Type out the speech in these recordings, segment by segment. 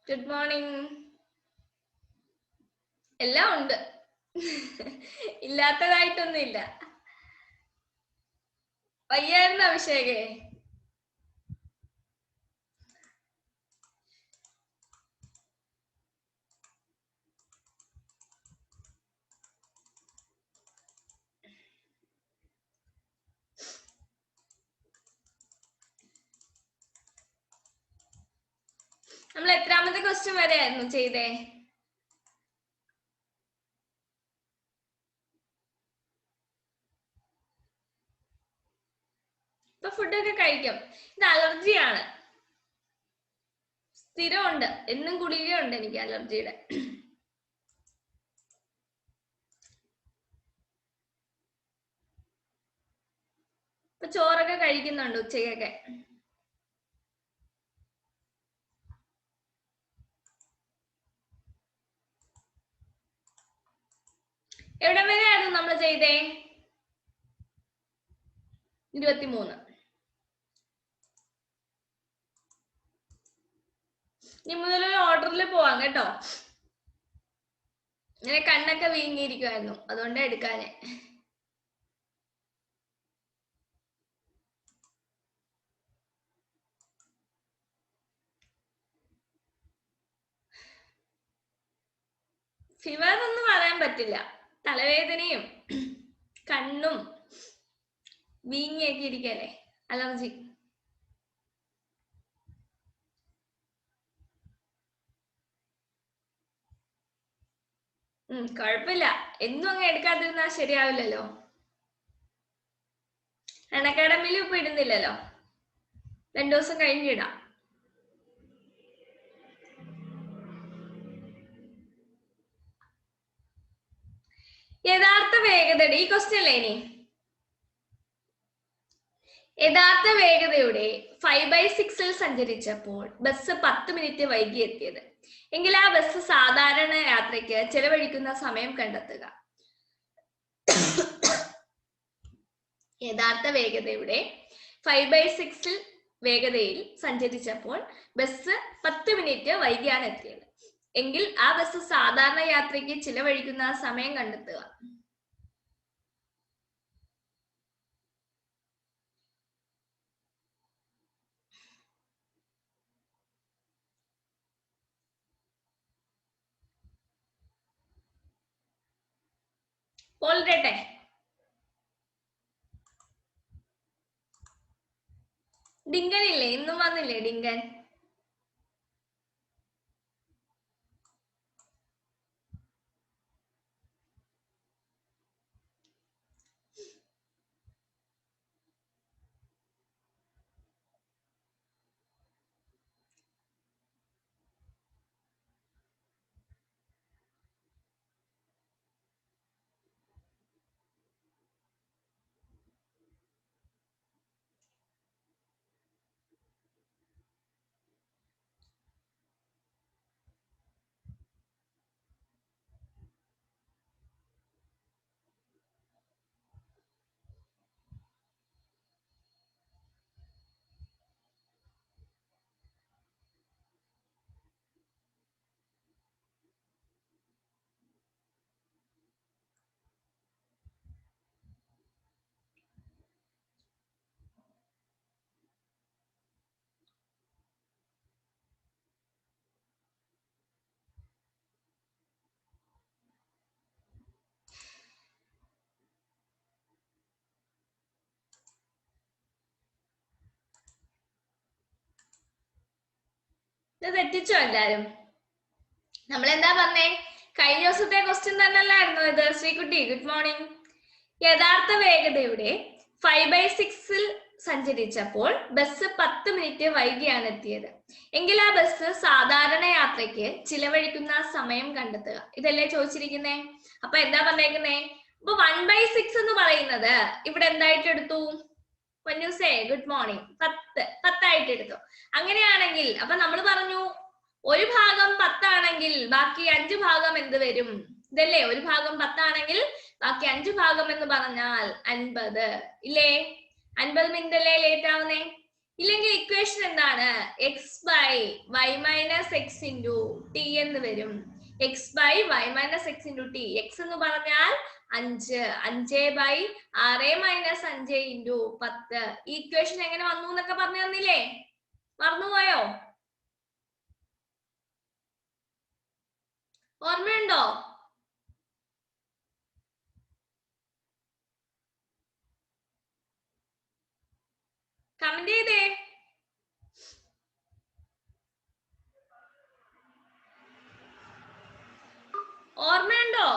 Good morning. എല്ലാം ഉണ്ട്, ഇല്ലാത്തതായിട്ടൊന്നുമില്ല. വയ്യായിരുന്നു അഭിഷേകേ? നമ്മൾ എത്രാമത്തെ ക്വസ്റ്റ്യൻ വരെ ആയിരുന്നു ചെയ്തേ? ഇപ്പൊ ഫുഡൊക്കെ കഴിക്കും. ഇത് അലർജിയാണ്, സ്ഥിരമുണ്ട്. എന്നും ഗുളികയുണ്ട് എനിക്ക് അലർജിയുടെ. ഇപ്പൊ ചോറൊക്കെ കഴിക്കുന്നുണ്ട് ഉച്ചക്കൊക്കെ. എവിടെ വരെയായിരുന്നു നമ്മൾ ചെയ്തേ? 23. ഇനി മുതൽ ഓർഡറിൽ പോവാം കേട്ടോ. ഇങ്ങനെ കണ്ണൊക്കെ വീങ്ങിയിരിക്കുമായിരുന്നു, അതുകൊണ്ട് എടുക്കാനേ. ഫീവർ ഒന്നും പറയാൻ പറ്റില്ല. തലവേദനയും കണ്ണും വീങ്ങിയൊക്കെ ഇരിക്കല്ലേ, അലർജി. കുഴപ്പമില്ല, എന്നും അങ്ങ് എടുക്കാതിരുന്നാ ശരിയാവില്ലല്ലോ. അക്കാഡമിയിൽ ഇപ്പൊ ഇടുന്നില്ലല്ലോ, 2 ദിവസം കഴിഞ്ഞിടാം. യഥാർത്ഥ വേഗതയുടെ ഈ ക്വസ്റ്റ്യൻ അല്ലേ ഇനി? യഥാർത്ഥ വേഗതയുടെ 5/6 സഞ്ചരിച്ചപ്പോൾ ബസ് 10 മിനിറ്റ് വൈകി എത്തിയത് എങ്കിൽ ആ ബസ് സാധാരണ യാത്രയ്ക്ക് ചെലവഴിക്കുന്ന സമയം കണ്ടെത്തുക. യഥാർത്ഥ വേഗതയുടെ 5/6 വേഗതയിൽ സഞ്ചരിച്ചപ്പോൾ ബസ് 10 മിനിറ്റ് വൈകിയാണ് എത്തിയത് എങ്കിൽ ആ ബസ് സാധാരണ യാത്രയ്ക്ക് ചിലവഴിക്കുന്ന സമയം കണ്ടെത്തുക. പോൾട്ടെ ഡിങ്കൻ ഇല്ലേ? ഇന്നും വന്നില്ലേ ഡിങ്കൻ? ഇത് തെറ്റിച്ചോ എല്ലാരും? നമ്മൾ എന്താ പറഞ്ഞേ? കഴിഞ്ഞ ദിവസത്തെ ക്വസ്റ്റ്യൻ തന്നെയല്ലായിരുന്നു ഇത്? Sreekutty good morning. യഥാർത്ഥ വേഗതയുടെ 5/6 സഞ്ചരിച്ചപ്പോൾ ബസ് 10 മിനിറ്റ് വൈകിയാണ് എത്തിയത് എങ്കിൽ ആ ബസ് സാധാരണ യാത്രയ്ക്ക് ചിലവഴിക്കുന്ന സമയം കണ്ടെത്തുക. ഇതല്ലേ ചോദിച്ചിരിക്കുന്നേ? അപ്പൊ എന്താ പറഞ്ഞേക്കുന്നേ? അപ്പൊ 1/6 എന്ന് പറയുന്നത് ഇവിടെ എന്തായിട്ട് എടുത്തു? പൊന്നൂസേ ഗുഡ് മോർണിംഗ്. 10 ആയിട്ട് എടുത്തു. അങ്ങനെയാണെങ്കിൽ അപ്പൊ നമ്മൾ പറഞ്ഞു ഒരു ഭാഗം 10 ആണെങ്കിൽ ബാക്കി 5 ഭാഗം എന്ത് വരും? ഇതല്ലേ, ഒരു ഭാഗം 10 ആണെങ്കിൽ ബാക്കി 5 ഭാഗം എന്ന് പറഞ്ഞാൽ 50 ഇല്ലേ? 50 മിനിറ്റ് അല്ലേ ലേറ്റ് ആവുന്നേ? ഇല്ലെങ്കിൽ ഇക്വേഷൻ എന്താണ്? X by Y minus X into T എന്ന് വരും. X by Y minus X into T. X എന്ന് പറഞ്ഞാൽ 5, 5 ബൈ 6 മൈനസ് 5 ഇൻറ്റു 10. ഈ ഇക്വേഷൻ എങ്ങനെ വന്നു എന്നൊക്കെ പറഞ്ഞു തന്നില്ലേ? മറന്നുപോയോ? ഓർമ്മയുണ്ടോ? കമന്റ് ചെയ്തേ. ഓർമ്മയുണ്ടോ?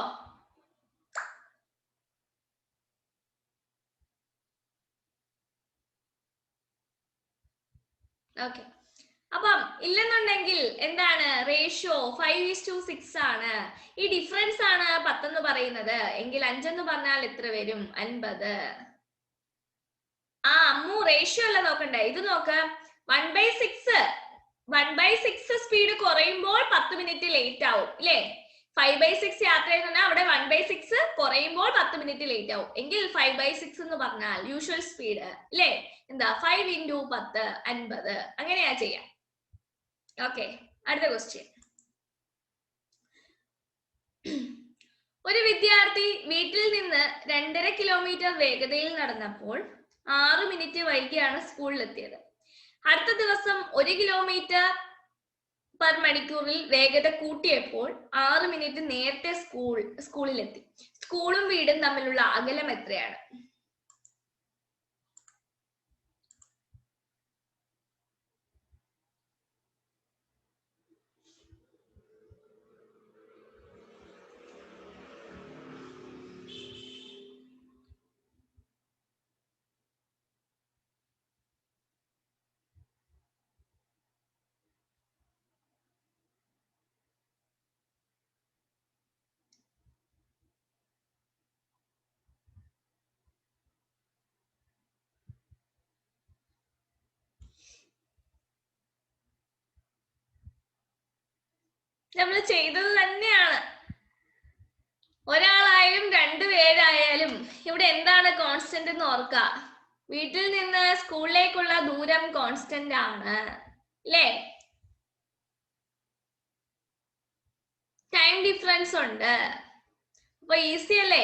ഓക്കെ. അപ്പം ഇല്ലെന്നുണ്ടെങ്കിൽ എന്താണ്? റേഷ്യോ 5:6 ആണ്. ഈ ഡിഫറൻസ് ആണ് 10 എന്ന് പറയുന്നത്. എങ്കിൽ 5 എന്ന് പറഞ്ഞാൽ എത്ര വരും? 50. അമ്മു റേഷ്യോ അല്ല നോക്കണ്ടേ, ഇത് നോക്ക. 1/6 സ്പീഡ് കുറയുമ്പോൾ 10 മിനിറ്റ് ലേറ്റ് ആവും ഇല്ലേ? 5/6 യാത്ര ചെയ്യുന്ന അവിടെ 1/6 കുറയുമ്പോൾ 10 മിനിറ്റ് ലേറ്റ് ആവും. എങ്കിൽ 5/6 എന്ന് പറഞ്ഞാൽ യൂഷ്വൽ സ്പീഡ് അല്ലേ? എന്താ? 5 × 10 50. അങ്ങനെയാ ചെയ്യാം. ഓക്കെ, അടുത്ത ക്വസ്റ്റ്യൻ. ഒരു വിദ്യാർത്ഥി വീട്ടിൽ നിന്ന് 2.5 കിലോമീറ്റർ വേഗതയിൽ നടന്നപ്പോൾ 6 മിനിറ്റ് വൈകിയാണ് സ്കൂളിലെത്തിയത്. അടുത്ത ദിവസം 1 കിലോമീറ്റർ പെർ മണിക്കൂറിൽ വേഗത കൂട്ടിയപ്പോൾ 6 മിനിറ്റ് നേരത്തെ സ്കൂളിലെത്തി. സ്കൂളും വീടും തമ്മിലുള്ള അകലം എത്രയാണ്? നമ്മൾ ചെയ്തത് തന്നെയാണ്. ഒരാളായാലും 2 പേരായാലും ഇവിടെ എന്താണ് കോൺസ്റ്റന്റ് എന്ന് ഓർക്കുക. വീട്ടിൽ നിന്ന് സ്കൂളിലേക്കുള്ള ദൂരം കോൺസ്റ്റന്റ് ആണ് അല്ലേ? ടൈം ഡിഫറൻസ് ഉണ്ട്. അപ്പൊ ഈസി അല്ലേ?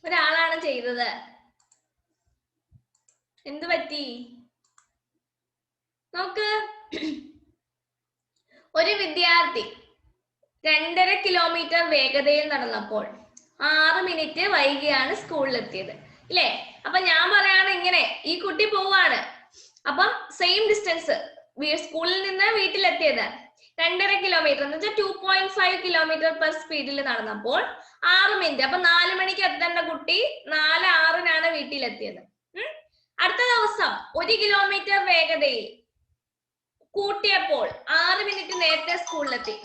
ഒരാളാണ് ചെയ്തത്. എന്ത് പറ്റി നോക്ക്. ഒരു വിദ്യാർത്ഥി 2.5 കിലോമീറ്റർ വേഗതയിൽ നടന്നപ്പോൾ 6 മിനിറ്റ് വൈകിയാണ് സ്കൂളിലെത്തിയത് ഇല്ലേ? അപ്പൊ ഞാൻ പറയാണ് ഇങ്ങനെ, ഈ കുട്ടി പോവാണ്. അപ്പം സെയിം ഡിസ്റ്റൻസ് സ്കൂളിൽ നിന്ന് വീട്ടിലെത്തിയത് 2.5 കിലോമീറ്റർ എന്ന് വെച്ചാൽ 2.5 കിലോമീറ്റർ പെർ സ്പീഡിൽ നടന്നപ്പോൾ 6 മിനിറ്റ്. അപ്പൊ 4 മണിക്ക് എത്തേണ്ട കുട്ടി 4:06-നാണ് വീട്ടിലെത്തിയത്. അടുത്ത ദിവസം 1 കിലോമീറ്റർ വേഗതയിൽ കൂട്ടിയപ്പോൾ 6 മിനിറ്റ് നേരത്തെ സ്കൂളിലെത്തി.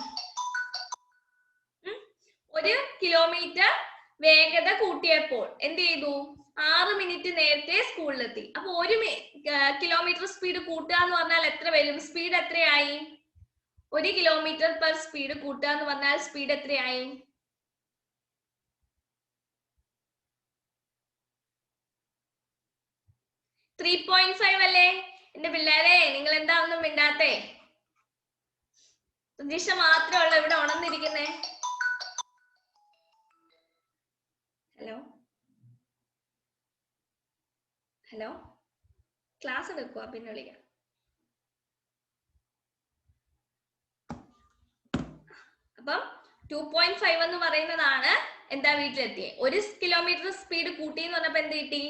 1 കിലോമീറ്റർ വേഗത കൂട്ടിയപ്പോൾ എന്ത് ചെയ്തു? 6 മിനിറ്റ് നേരത്തെ സ്കൂളിലെത്തി. അപ്പൊ 1 കിലോമീറ്റർ സ്പീഡ് കൂട്ടുക എന്ന് പറഞ്ഞാൽ എത്ര വരും? സ്പീഡ് എത്രയായി? 1 കിലോമീറ്റർ പെർ സ്പീഡ് കൂട്ടുക എന്ന് പറഞ്ഞാൽ സ്പീഡ് എത്രയായി? ത്രീ 3.5 അല്ലേ? എന്റെ പിള്ളേരെ, നിങ്ങൾ എന്താ ഒന്നും മിണ്ടാത്തേ? പ്രതീക്ഷ മാത്രമേ ഇവിടെ ഉണർന്നിരിക്കുന്നേ. ഹലോ ഹലോ, ക്ലാസ് എടുക്കുക, പിന്നെ വിളിക്കാം. അപ്പം 2.5 എന്ന് പറയുന്നതാണ് എന്താ വീട്ടിലെത്തിയേ. 1 കിലോമീറ്റർ സ്പീഡ് കൂട്ടി എന്ന് പറഞ്ഞപ്പോ എന്ത് കിട്ടി?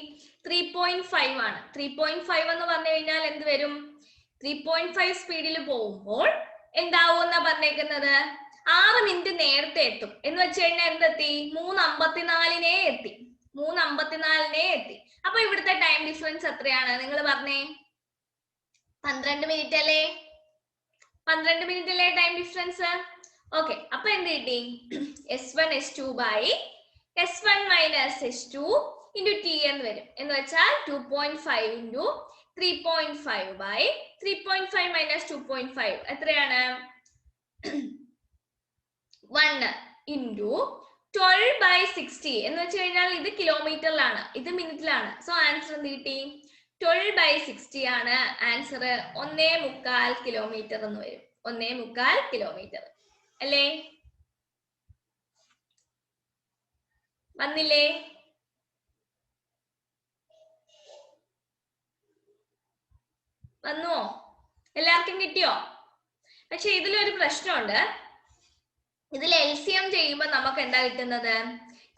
3.5 ആണ്. 3.5 എന്ന് പറഞ്ഞു കഴിഞ്ഞാൽ എന്ത് വരും? 3.5 സ്പീഡിൽ പോകുമ്പോൾ എന്താവുമെന്നാ പറഞ്ഞേക്കുന്നത്? 6 മിനിറ്റ് നേരത്തെ എത്തും എന്ന് വെച്ച് കഴിഞ്ഞാൽ എന്തെത്തി? 3:54 എത്തി. 3:54 എത്തി. അപ്പൊ ഇവിടുത്തെ ടൈം ഡിഫറൻസ് എത്രയാണ്? നിങ്ങൾ പറഞ്ഞേ. 12 മിനിറ്റ് അല്ലേ? 12 മിനിറ്റ് അല്ലേ ടൈം ഡിഫറൻസ്? ഓക്കെ, അപ്പൊ എന്ത് കിട്ടി? S1 S2 by S1 minus S2 into T എന്ന് വരും. എന്ന് വെച്ചാൽ 2.5 into 3.5 by 3.5 minus 2.5 എത്രയാണ്? 1 into 12 by 60 എന്ന് വെച്ച് കഴിഞ്ഞാൽ ഇത് കിലോമീറ്ററിലാണ്, ഇത് മിനിറ്റിലാണ്. സോ ആൻസർ എന്ത് കിട്ടി? 12 by 60 ആണ് ആൻസർ. 1.25 കിലോമീറ്റർ എന്ന് വരും. 1.25 കിലോമീറ്റർ അല്ലേ? വന്നില്ലേ? വന്നുവോ? എല്ലാവർക്കും കിട്ടിയോ? പക്ഷെ ഇതിലൊരു പ്രശ്നമുണ്ട്. ഇതിൽ LCM ചെയ്യുമ്പോൾ നമുക്ക് എന്താ കിട്ടുന്നത്?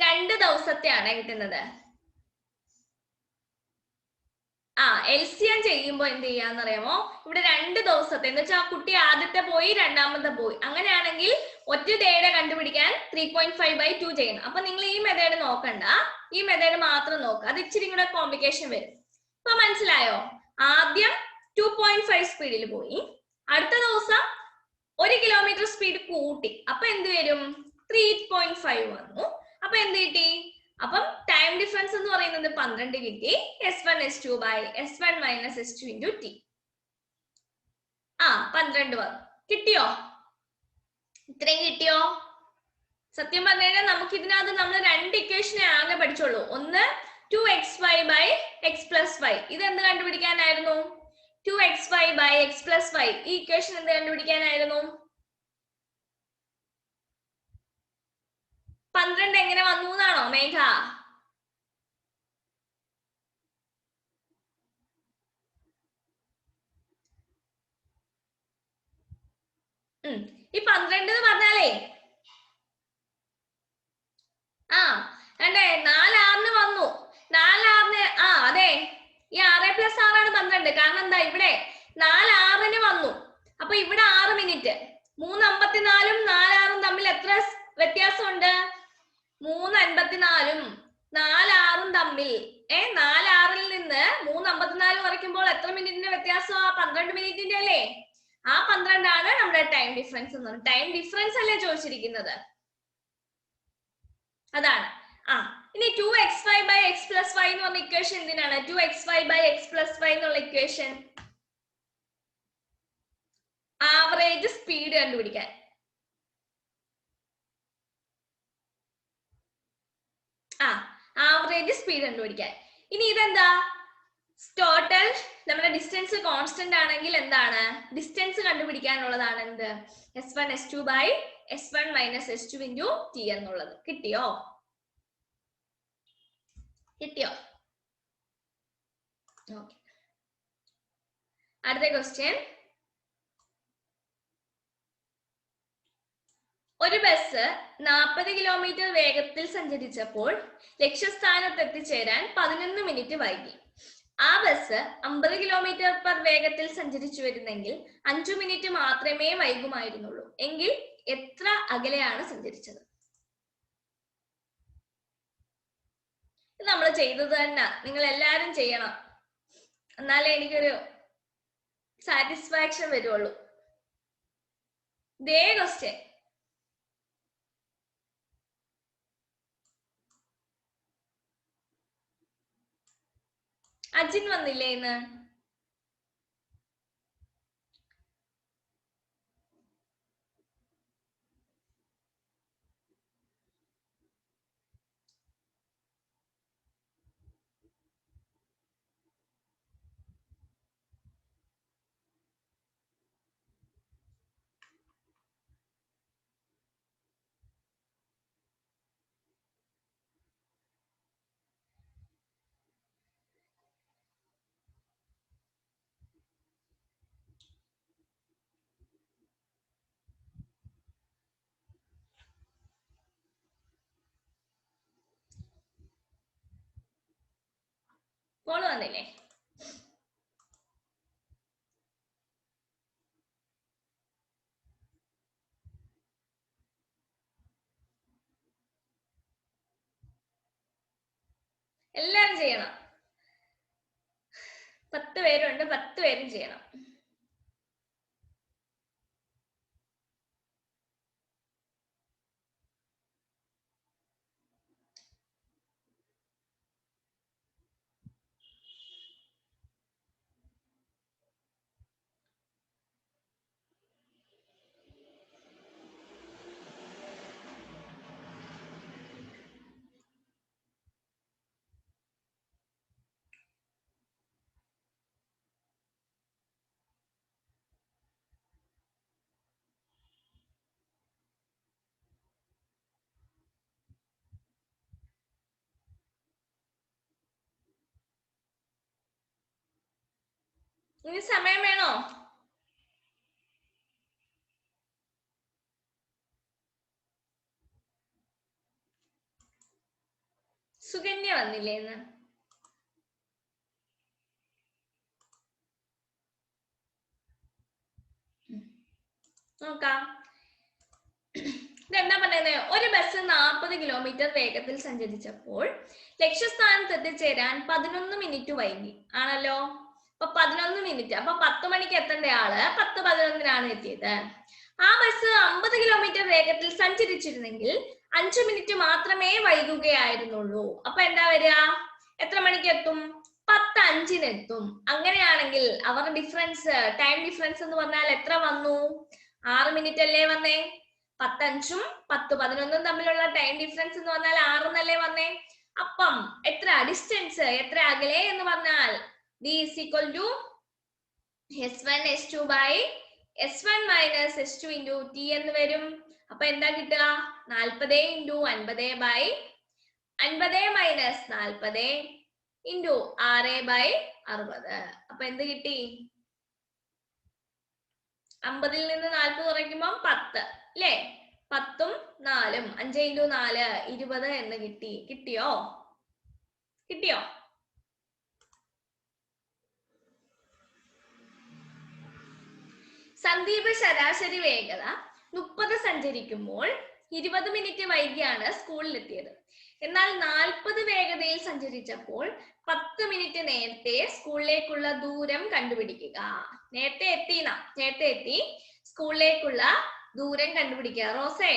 2 ദിവസത്തെയാണ് കിട്ടുന്നത്. LCM ചെയ്യുമ്പോൾ എന്ത് ചെയ്യാന്ന് അറിയാമോ? ഇവിടെ 2 ദിവസത്തെ എന്ന് വെച്ചാൽ ആ കുട്ടി ആദ്യത്തെ പോയി രണ്ടാമത്തെ പോയി, അങ്ങനെയാണെങ്കിൽ ഒറ്റ ഡേയുടെ കണ്ടുപിടിക്കാൻ 3.5 by 2 ചെയ്യണം. അപ്പൊ നിങ്ങൾ ഈ മെത്തേഡ് നോക്കണ്ട, ഈ മെത്തേഡ് മാത്രം നോക്കുക. അത് ഇച്ചിരി കൂടെ കോംപ്ലിക്കേഷൻ വരും. അപ്പൊ മനസ്സിലായോ? ആദ്യം 2.5 സ്പീഡിൽ പോയി, അടുത്ത ദിവസം 1 കിലോമീറ്റർ സ്പീഡ് കൂട്ടി, അപ്പൊ എന്ത് വരും? 3.5 വന്നു. അപ്പൊ എന്ത് കിട്ടി? അപ്പം ടൈം ഡിഫറൻസ് എന്ന് പറയുന്നത് 12 കിട്ടി. S1 S2 by S1 minus S2 into T. 12 വന്നു. കിട്ടിയോ? ഇത്രയും കിട്ടിയോ? സത്യം പറഞ്ഞു കഴിഞ്ഞാൽ നമുക്ക് ഇതിനകത്ത് നമ്മൾ 2 ഇക്വേഷനെ ആകെ പഠിച്ചോളൂ. ഒന്ന് 2xy by x plus y. ഇത് എന്ത് കണ്ടുപിടിക്കാനായിരുന്നു? 2xy by x plus y. ഈ ഇക്വേഷൻ എന്ത് കണ്ടുപിടിക്കാനായിരുന്നു? 12 എങ്ങനെ വന്നു എന്നാണോ മേഘ? ഈ 12 എന്ന് പറഞ്ഞാലേ അല്ലേ 4 വന്നു. 4 അതെ, ഈ 6+6 12. കാരണം എന്താ? ഇവിടെ 4 വന്നു. അപ്പൊ ഇവിടെ 6 മിനിറ്റ്. 3:54 4 തമ്മിൽ എത്ര വ്യത്യാസമുണ്ട്? 3:54 4 തമ്മിൽ 4 നിന്ന് 3:54 കുറയ്ക്കുമ്പോൾ എത്ര മിനിറ്റിന്റെ വ്യത്യാസം? 12 മിനിറ്റിന്റെ അല്ലേ? ആ 12 ആണ് നമ്മുടെ ടൈം ഡിഫറൻസ് എന്ന് പറയുന്നത്. ടൈം ഡിഫറൻസ് അല്ലേ ചോദിച്ചിരിക്കുന്നത്? അതാണ്. ഇനി 2xy by x plus y എന്ന് പറഞ്ഞ ഇക്വേഷൻ എന്തിനാണ്? 2xy by x plus y എന്നുള്ള ഇക്വേഷൻ ആവറേജ് സ്പീഡ് കണ്ടുപിടിക്കാൻ. ആവറേജ് സ്പീഡ് കണ്ടുപിടിക്കാൻ. ഇനി ഇതെന്താ? ടോട്ടൽ നമ്മുടെ ഡിസ്റ്റൻസ് കോൺസ്റ്റന്റ് ആണെങ്കിൽ എന്താണ്? ഡിസ്റ്റൻസ് കണ്ടുപിടിക്കാനുള്ളതാണ് എന്ത്? S1 S2 by S1 minus S2 into T എന്നുള്ളത്. കിട്ടിയോ? കിട്ടിയോ? ഓക്കെ, അടുത്ത ക്വസ്റ്റ്യൻ. ഒരു ബസ് 40 കിലോമീറ്റർ വേഗത്തിൽ സഞ്ചരിച്ചപ്പോൾ ലക്ഷ്യസ്ഥാനത്ത് എത്തിച്ചേരാൻ 11 മിനിറ്റ് വൈകി. ആ ബസ് 50 കിലോമീറ്റർ പെർ വേഗത്തിൽ സഞ്ചരിച്ചു വരുന്നെങ്കിൽ 5 മിനിറ്റ് മാത്രമേ വൈകുമായിരുന്നുള്ളൂ. എങ്കിൽ എത്ര അകലെയാണ് സഞ്ചരിച്ചത്? നമ്മൾ ചെയ്തത് തന്നെ നിങ്ങൾ എല്ലാരും ചെയ്യണം, എന്നാലേ എനിക്കൊരു സാറ്റിസ്ഫാക്ഷൻ വരുള്ളൂ. ഇതേ ക്വസ്റ്റ്യൻ. അജിൻ വന്നില്ലേ ഇന്ന്? കോള് വന്നില്ലേ? എല്ലാരും ചെയ്യണം. 10 പേരുണ്ട്, 10 പേരും ചെയ്യണം. ഇനി സമയം വേണോ? സുകന്യ വന്നില്ലേ ഇന്ന്? നോക്കാം. ഇതെന്താ പറയുന്നത്? ഒരു ബസ് 40 കിലോമീറ്റർ വേഗത്തിൽ സഞ്ചരിച്ചപ്പോൾ ലക്ഷ്യസ്ഥാനത്ത് എത്തിച്ചേരാൻ 11 മിനിറ്റ് വൈകി ആണല്ലോ. അപ്പൊ 11 മിനിറ്റ്, അപ്പൊ 10 മണിക്ക് എത്തേണ്ട ആള് 10:11 എത്തിയത്. ആ ബസ് 50 കിലോമീറ്റർ വേഗത്തിൽ സഞ്ചരിച്ചിരുന്നെങ്കിൽ 5 മിനിറ്റ് മാത്രമേ വൈകുകയായിരുന്നുള്ളൂ. അപ്പൊ എന്താ വരിക? എത്ര മണിക്ക് എത്തും? 10:05 എത്തും. അങ്ങനെയാണെങ്കിൽ അവർ ഡിഫറൻസ്, ടൈം ഡിഫറൻസ് എന്ന് പറഞ്ഞാൽ എത്ര വന്നു? 6 മിനിറ്റ് അല്ലേ വന്നേ? 10:05 10:11 തമ്മിലുള്ള ടൈം ഡിഫറൻസ് എന്ന് പറഞ്ഞാൽ 6 എന്നല്ലേ വന്നേ? അപ്പം എത്ര ഡിസ്റ്റൻസ്, എത്ര അകലെ എന്ന് പറഞ്ഞാൽ d is equal to s1 s2 by s1 minus s2 into t എന്ന് വരും. അപ്പൊ എന്താ കിട്ടുക? 40 into 50 by 50 minus 40 into 6 by 60. അപ്പൊ എന്ത് കിട്ടി? 50-ൽ നിന്ന് 40 കുറയ്ക്കുമ്പോൾ 10 അല്ലേ? 10ഉം 4ഉം 5 into 4 20 എന്ന് കിട്ടി. കിട്ടിയോ? കിട്ടിയോ? സന്ദീപ് ശരാശരി വേഗത 30 സഞ്ചരിക്കുമ്പോൾ 20 മിനിറ്റ് വൈകിയാണ് സ്കൂളിലെത്തിയത്. എന്നാൽ 40 വേഗതയിൽ സഞ്ചരിച്ചപ്പോൾ 10 മിനിറ്റ് നേരത്തെ സ്കൂളിലേക്കുള്ള ദൂരം കണ്ടുപിടിക്കുക. നേരത്തെ എത്തി സ്കൂളിലേക്കുള്ള ദൂരം കണ്ടുപിടിക്കുക. റോസേ,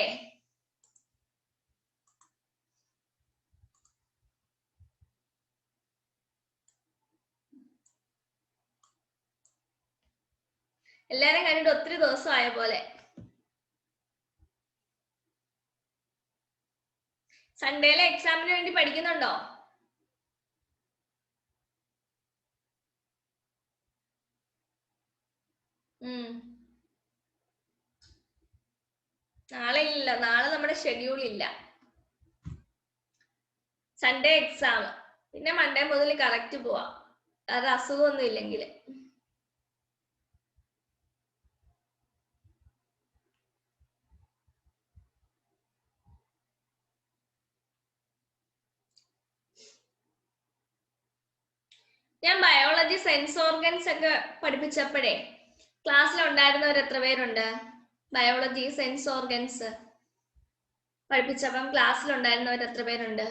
എല്ലാരും കണ്ടിട്ട് ഒത്തിരി ദിവസമായ പോലെ. സൺഡേയിലെ എക്സാമിന് വേണ്ടി പഠിക്കുന്നുണ്ടോ? നാളെ ഇല്ല, നാളെ നമ്മുടെ ഷെഡ്യൂൾ ഇല്ല. സൺഡേ എക്സാം, പിന്നെ മൺഡേ മുതൽ കറക്റ്റ് പോവാം, അത് അസുഖമൊന്നും ഇല്ലെങ്കിൽ. ഞാൻ ബയോളജി സെൻസ് ഓർഗൻസ് ഒക്കെ പഠിപ്പിച്ചപ്പോഴേ ക്ലാസ്സിൽ ഉണ്ടായിരുന്നവർ എത്ര പേരുണ്ട്? ബയോളജി സെൻസ് ഓർഗൻസ് പഠിപ്പിച്ചപ്പം ക്ലാസ്സിൽ ഉണ്ടായിരുന്നവർ എത്ര പേരുണ്ട്?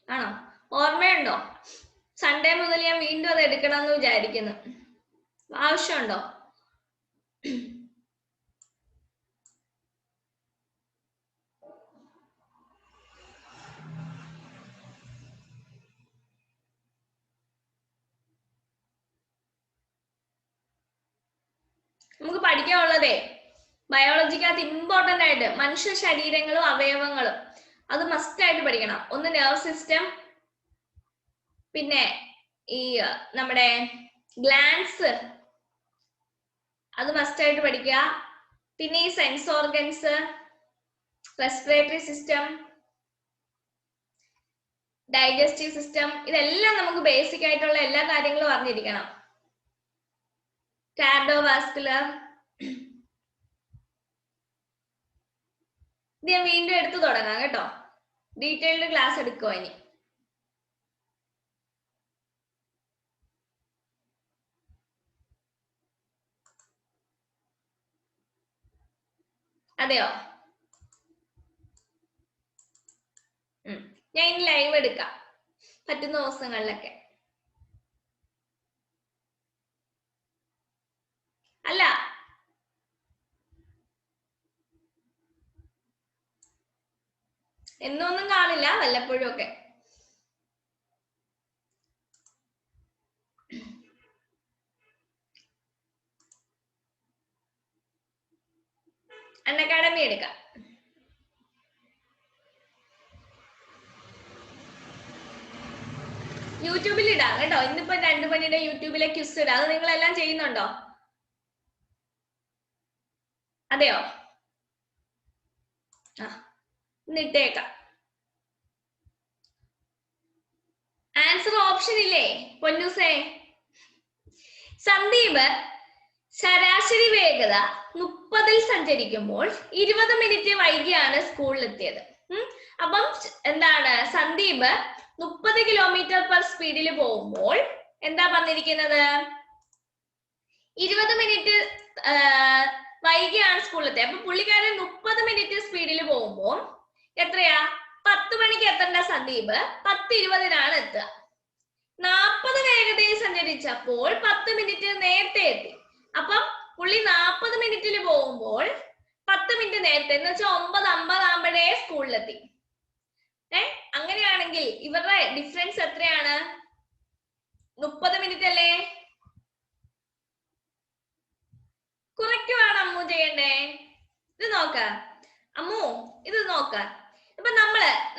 ആണോ? ഓർമ്മയുണ്ടോ? സൺഡേ മുതൽ ഞാൻ വീണ്ടും അത് എടുക്കണം എന്ന് വിചാരിക്കുന്നു. ആവശ്യമുണ്ടോ? നമുക്ക് പഠിക്കാനുള്ളതേ ബയോളജിക്കകത്ത് ഇമ്പോർട്ടന്റ് ആയിട്ട് മനുഷ്യ ശരീരങ്ങളും അവയവങ്ങളും അത് മസ്റ്റ് ആയിട്ട് പഠിക്കണം. ഒന്ന് നെർവ് സിസ്റ്റം, പിന്നെ ഈ നമ്മുടെ ഗ്ലാൻസ് അത് മസ്റ്റ് ആയിട്ട് പഠിക്കുക. പിന്നെ ഈ sense organs, respiratory system, digestive system, ഇതെല്ലാം നമുക്ക് ബേസിക് ആയിട്ടുള്ള എല്ലാ കാര്യങ്ങളും അറിഞ്ഞിരിക്കണം. കാർഡിയോവാസ്കുലർ, ഇത് ഞാൻ വീണ്ടും എടുത്തു തുടങ്ങാം കേട്ടോ. ഡീറ്റെയിൽഡ് ക്ലാസ് എടുക്കുമോ ഇനി? അതെയോ? ഞാൻ ഇനി ലൈവ് എടുക്കാം പറ്റുന്ന ദിവസങ്ങളിലൊക്കെ. അല്ല, എന്നൊന്നും കാണില്ല, വല്ലപ്പോഴും ഒക്കെ. അൺഅക്കാഡമി എടുക്കാം. യൂട്യൂബിൽ ഇടാം കേട്ടോ. ഇന്നിപ്പോ 2 മണിയുടെ യൂട്യൂബിലെ ക്വിസ് ഇടാം. അത് നിങ്ങളെല്ലാം ചെയ്യുന്നുണ്ടോ? അതെയോ? ആ, ഇന്നിട്ടേക്കാം. ആൻസർ ഓപ്ഷൻ ഇല്ലേ പൊന്നൂസേ? സന്ദീപ് ശരാശരി വേഗത 30-ൽ സഞ്ചരിക്കുമ്പോൾ 20 മിനിറ്റ് വൈകിയാണ് സ്കൂളിലെത്തിയത്. അപ്പം എന്താണ്, സന്ദീപ് 30 കിലോമീറ്റർ പെർ സ്പീഡിൽ പോകുമ്പോൾ എന്താ പറഞ്ഞിരിക്കുന്നത്? 20 മിനിറ്റ് വൈകിയാണ് സ്കൂളിലെത്തിയത്. അപ്പൊ പുള്ളിക്കാരൻ 30 മിനിറ്റ് സ്പീഡിൽ പോകുമ്പോൾ എത്രയാ? 10 മണിക്ക് എത്തേണ്ട സന്ദീപ് 10:20-നാണ് എത്തുക. 40 വേഗതയിൽ സഞ്ചരിച്ചപ്പോൾ 10 മിനിറ്റ് നേരത്തെ എത്തി. അപ്പം പുള്ളി 40 മിനിറ്റിൽ പോകുമ്പോൾ 10 മിനിറ്റ് നേരത്തെ, എന്ന് വെച്ചാൽ 9:50 ആകുമ്പോഴേ സ്കൂളിലെത്തി. അങ്ങനെയാണെങ്കിൽ ഇവരുടെ ഡിഫറൻസ് എത്രയാണ്? 30 മിനിറ്റ് അല്ലേ? കുറയ്ക്കുവാണ് അമ്മു ചെയ്യണ്ടേ? ഇത് നോക്ക അമ്മു, ഇത് നോക്ക. ഇപ്പൊ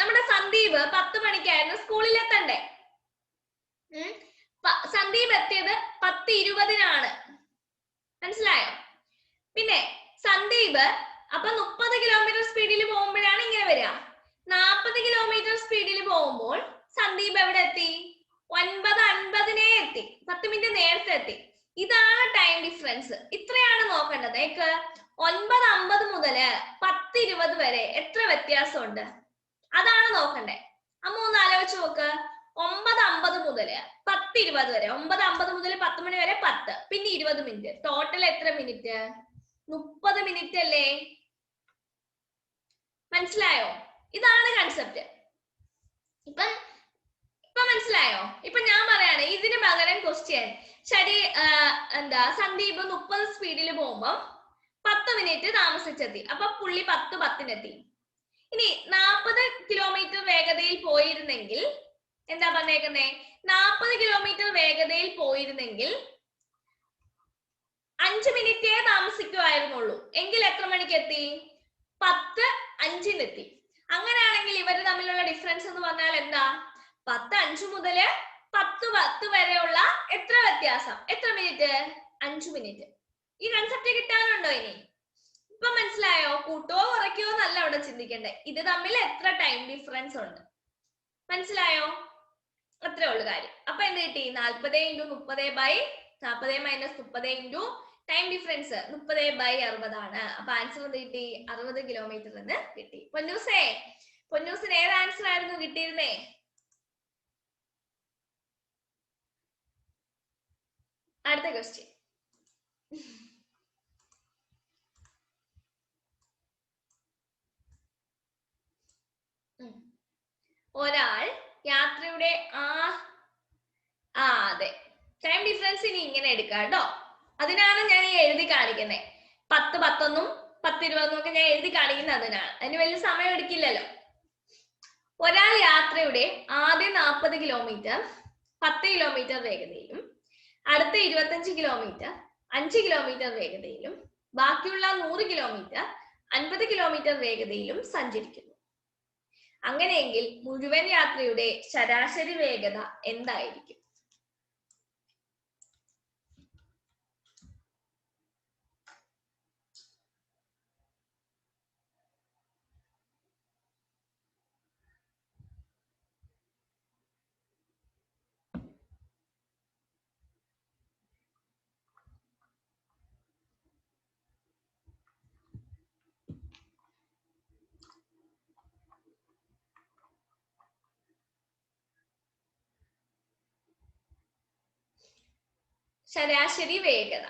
നമ്മുടെ സന്ദീപ് 10 മണിക്കായിരുന്നു സ്കൂളിൽ എത്തണ്ടേ. സന്ദീപ് എത്തിയത് 10:20-നാണ്. മനസ്സിലായോ? പിന്നെ സന്ദീപ് അപ്പൊ 30 കിലോമീറ്റർ സ്പീഡിൽ പോകുമ്പോഴാണ് ഇങ്ങനെ വരിക. 40 കിലോമീറ്റർ സ്പീഡിൽ പോകുമ്പോൾ സന്ദീപ് എവിടെ എത്തി? 9:50-നേ എത്തി. 10 മിനിറ്റ് നേരത്തെ എത്തി. ഇതാണ് ടൈം ഡിഫറൻസ്. ഇത്രയാണ് നോക്കേണ്ടത്. 9:50 മുതൽ 10:20 വരെ എത്ര വ്യത്യാസമുണ്ട്, അതാണ് നോക്കണ്ടേ. അമ്മ ഒന്ന് ആലോചിച്ച് നോക്ക്. 9:50 മുതൽ 10:20 വരെ, 9:50 മുതൽ 10 മണി വരെ 10, പിന്നെ 20 മിനിറ്റ്, ടോട്ടൽ എത്ര മിനിറ്റ്? 30 മിനിറ്റ് അല്ലേ? മനസ്സിലായോ? ഇതാണ് കൺസെപ്റ്റ്. ഇപ്പൊ മനസ്സിലായോ? ഇപ്പൊ ഞാൻ പറയാണ്, ഇതിന് പകരം ക്വസ്റ്റ്യൻ ശരി, സന്ദീപ് 30 സ്പീഡിൽ പോകുമ്പോ 10 മിനിറ്റ് താമസിച്ചെത്തി. അപ്പൊ പുള്ളി 10:10-നെത്തി. ഇനി 40 കിലോമീറ്റർ വേഗതയിൽ പോയിരുന്നെങ്കിൽ എന്താ പറഞ്ഞേക്കുന്നേ? 40 കിലോമീറ്റർ വേഗതയിൽ പോയിരുന്നെങ്കിൽ 5 മിനിറ്റേ താമസിക്കുമായിരുന്നുള്ളൂ. എങ്കിൽ എത്ര മണിക്ക് എത്തി? 10:05-നെത്തി. അങ്ങനെയാണെങ്കിൽ ഇവര് തമ്മിലുള്ള ഡിഫറൻസ് എന്ന് പറഞ്ഞാൽ എന്താ? 10:05 മുതൽ 10:10 വരെയുള്ള എത്ര വ്യത്യാസം? എത്ര മിനിറ്റ്? 5 മിനിറ്റ്. ഈ കൺസെപ്റ്റ് കിട്ടാനുണ്ടോ ഇനി? ഇപ്പൊ മനസ്സിലായോ? കൂട്ടോ കുറയ്ക്കോ എന്നല്ല അവിടെ ചിന്തിക്കണ്ടേ, ഇത് തമ്മിൽ എത്ര ടൈം ഡിഫറൻസ് ഉണ്ട്. മനസ്സിലായോ? അത്രേ ഉള്ളു കാര്യം. അപ്പൊ എന്ത് കിട്ടി? 40 × 30 40 - 30 ടൈം ഡിഫറൻസ് 30/60 ആണ്. അപ്പൊ ആൻസർ എന്ത് കിട്ടി? 60 കിലോമീറ്റർ എന്ന് കിട്ടി. പൊന്നൂസിന് ഏത് ആൻസർ ആയിരുന്നു കിട്ടിയിരുന്നേ? അടുത്ത ക്വസ്റ്റ്യൻ. ഒരാൾ യാത്രയുടെ അതെ, ടൈം ഡിഫറൻസ് ഇനി ഇങ്ങനെ എടുക്കാം കേട്ടോ. അതിനാണ് ഞാൻ ഈ എഴുതി കാണിക്കുന്നത്. 10:10 10:20 ഒക്കെ ഞാൻ എഴുതി കാണിക്കുന്നത് അതിനാണ്. അതിന് വലിയ സമയം എടുക്കില്ലല്ലോ. ഒരാൾ യാത്രയുടെ ആദ്യ 40 കിലോമീറ്റർ 10 കിലോമീറ്റർ വേഗതയിലും അടുത്ത 25 കിലോമീറ്റർ 5 കിലോമീറ്റർ വേഗതയിലും ബാക്കിയുള്ള 100 കിലോമീറ്റർ 50 കിലോമീറ്റർ വേഗതയിലും സഞ്ചരിക്കുന്നു. അങ്ങനെയെങ്കിൽ മുഴുവൻ യാത്രയുടെ ശരാശരി വേഗത എന്തായിരിക്കും? ശരാശരി വേഗത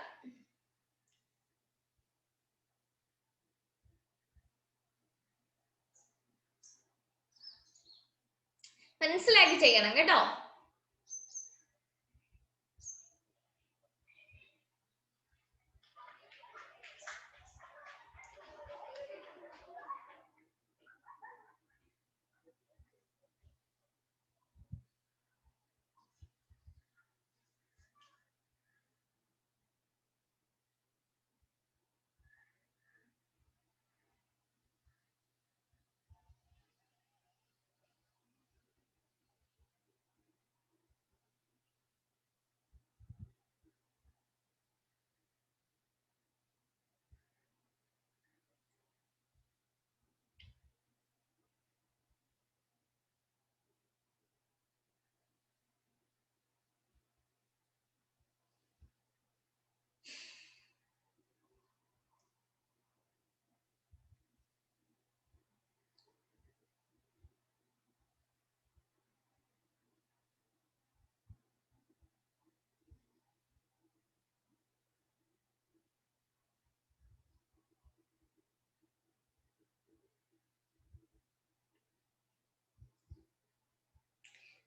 മനസ്സിലാക്കി ചെയ്യണം കേട്ടോ.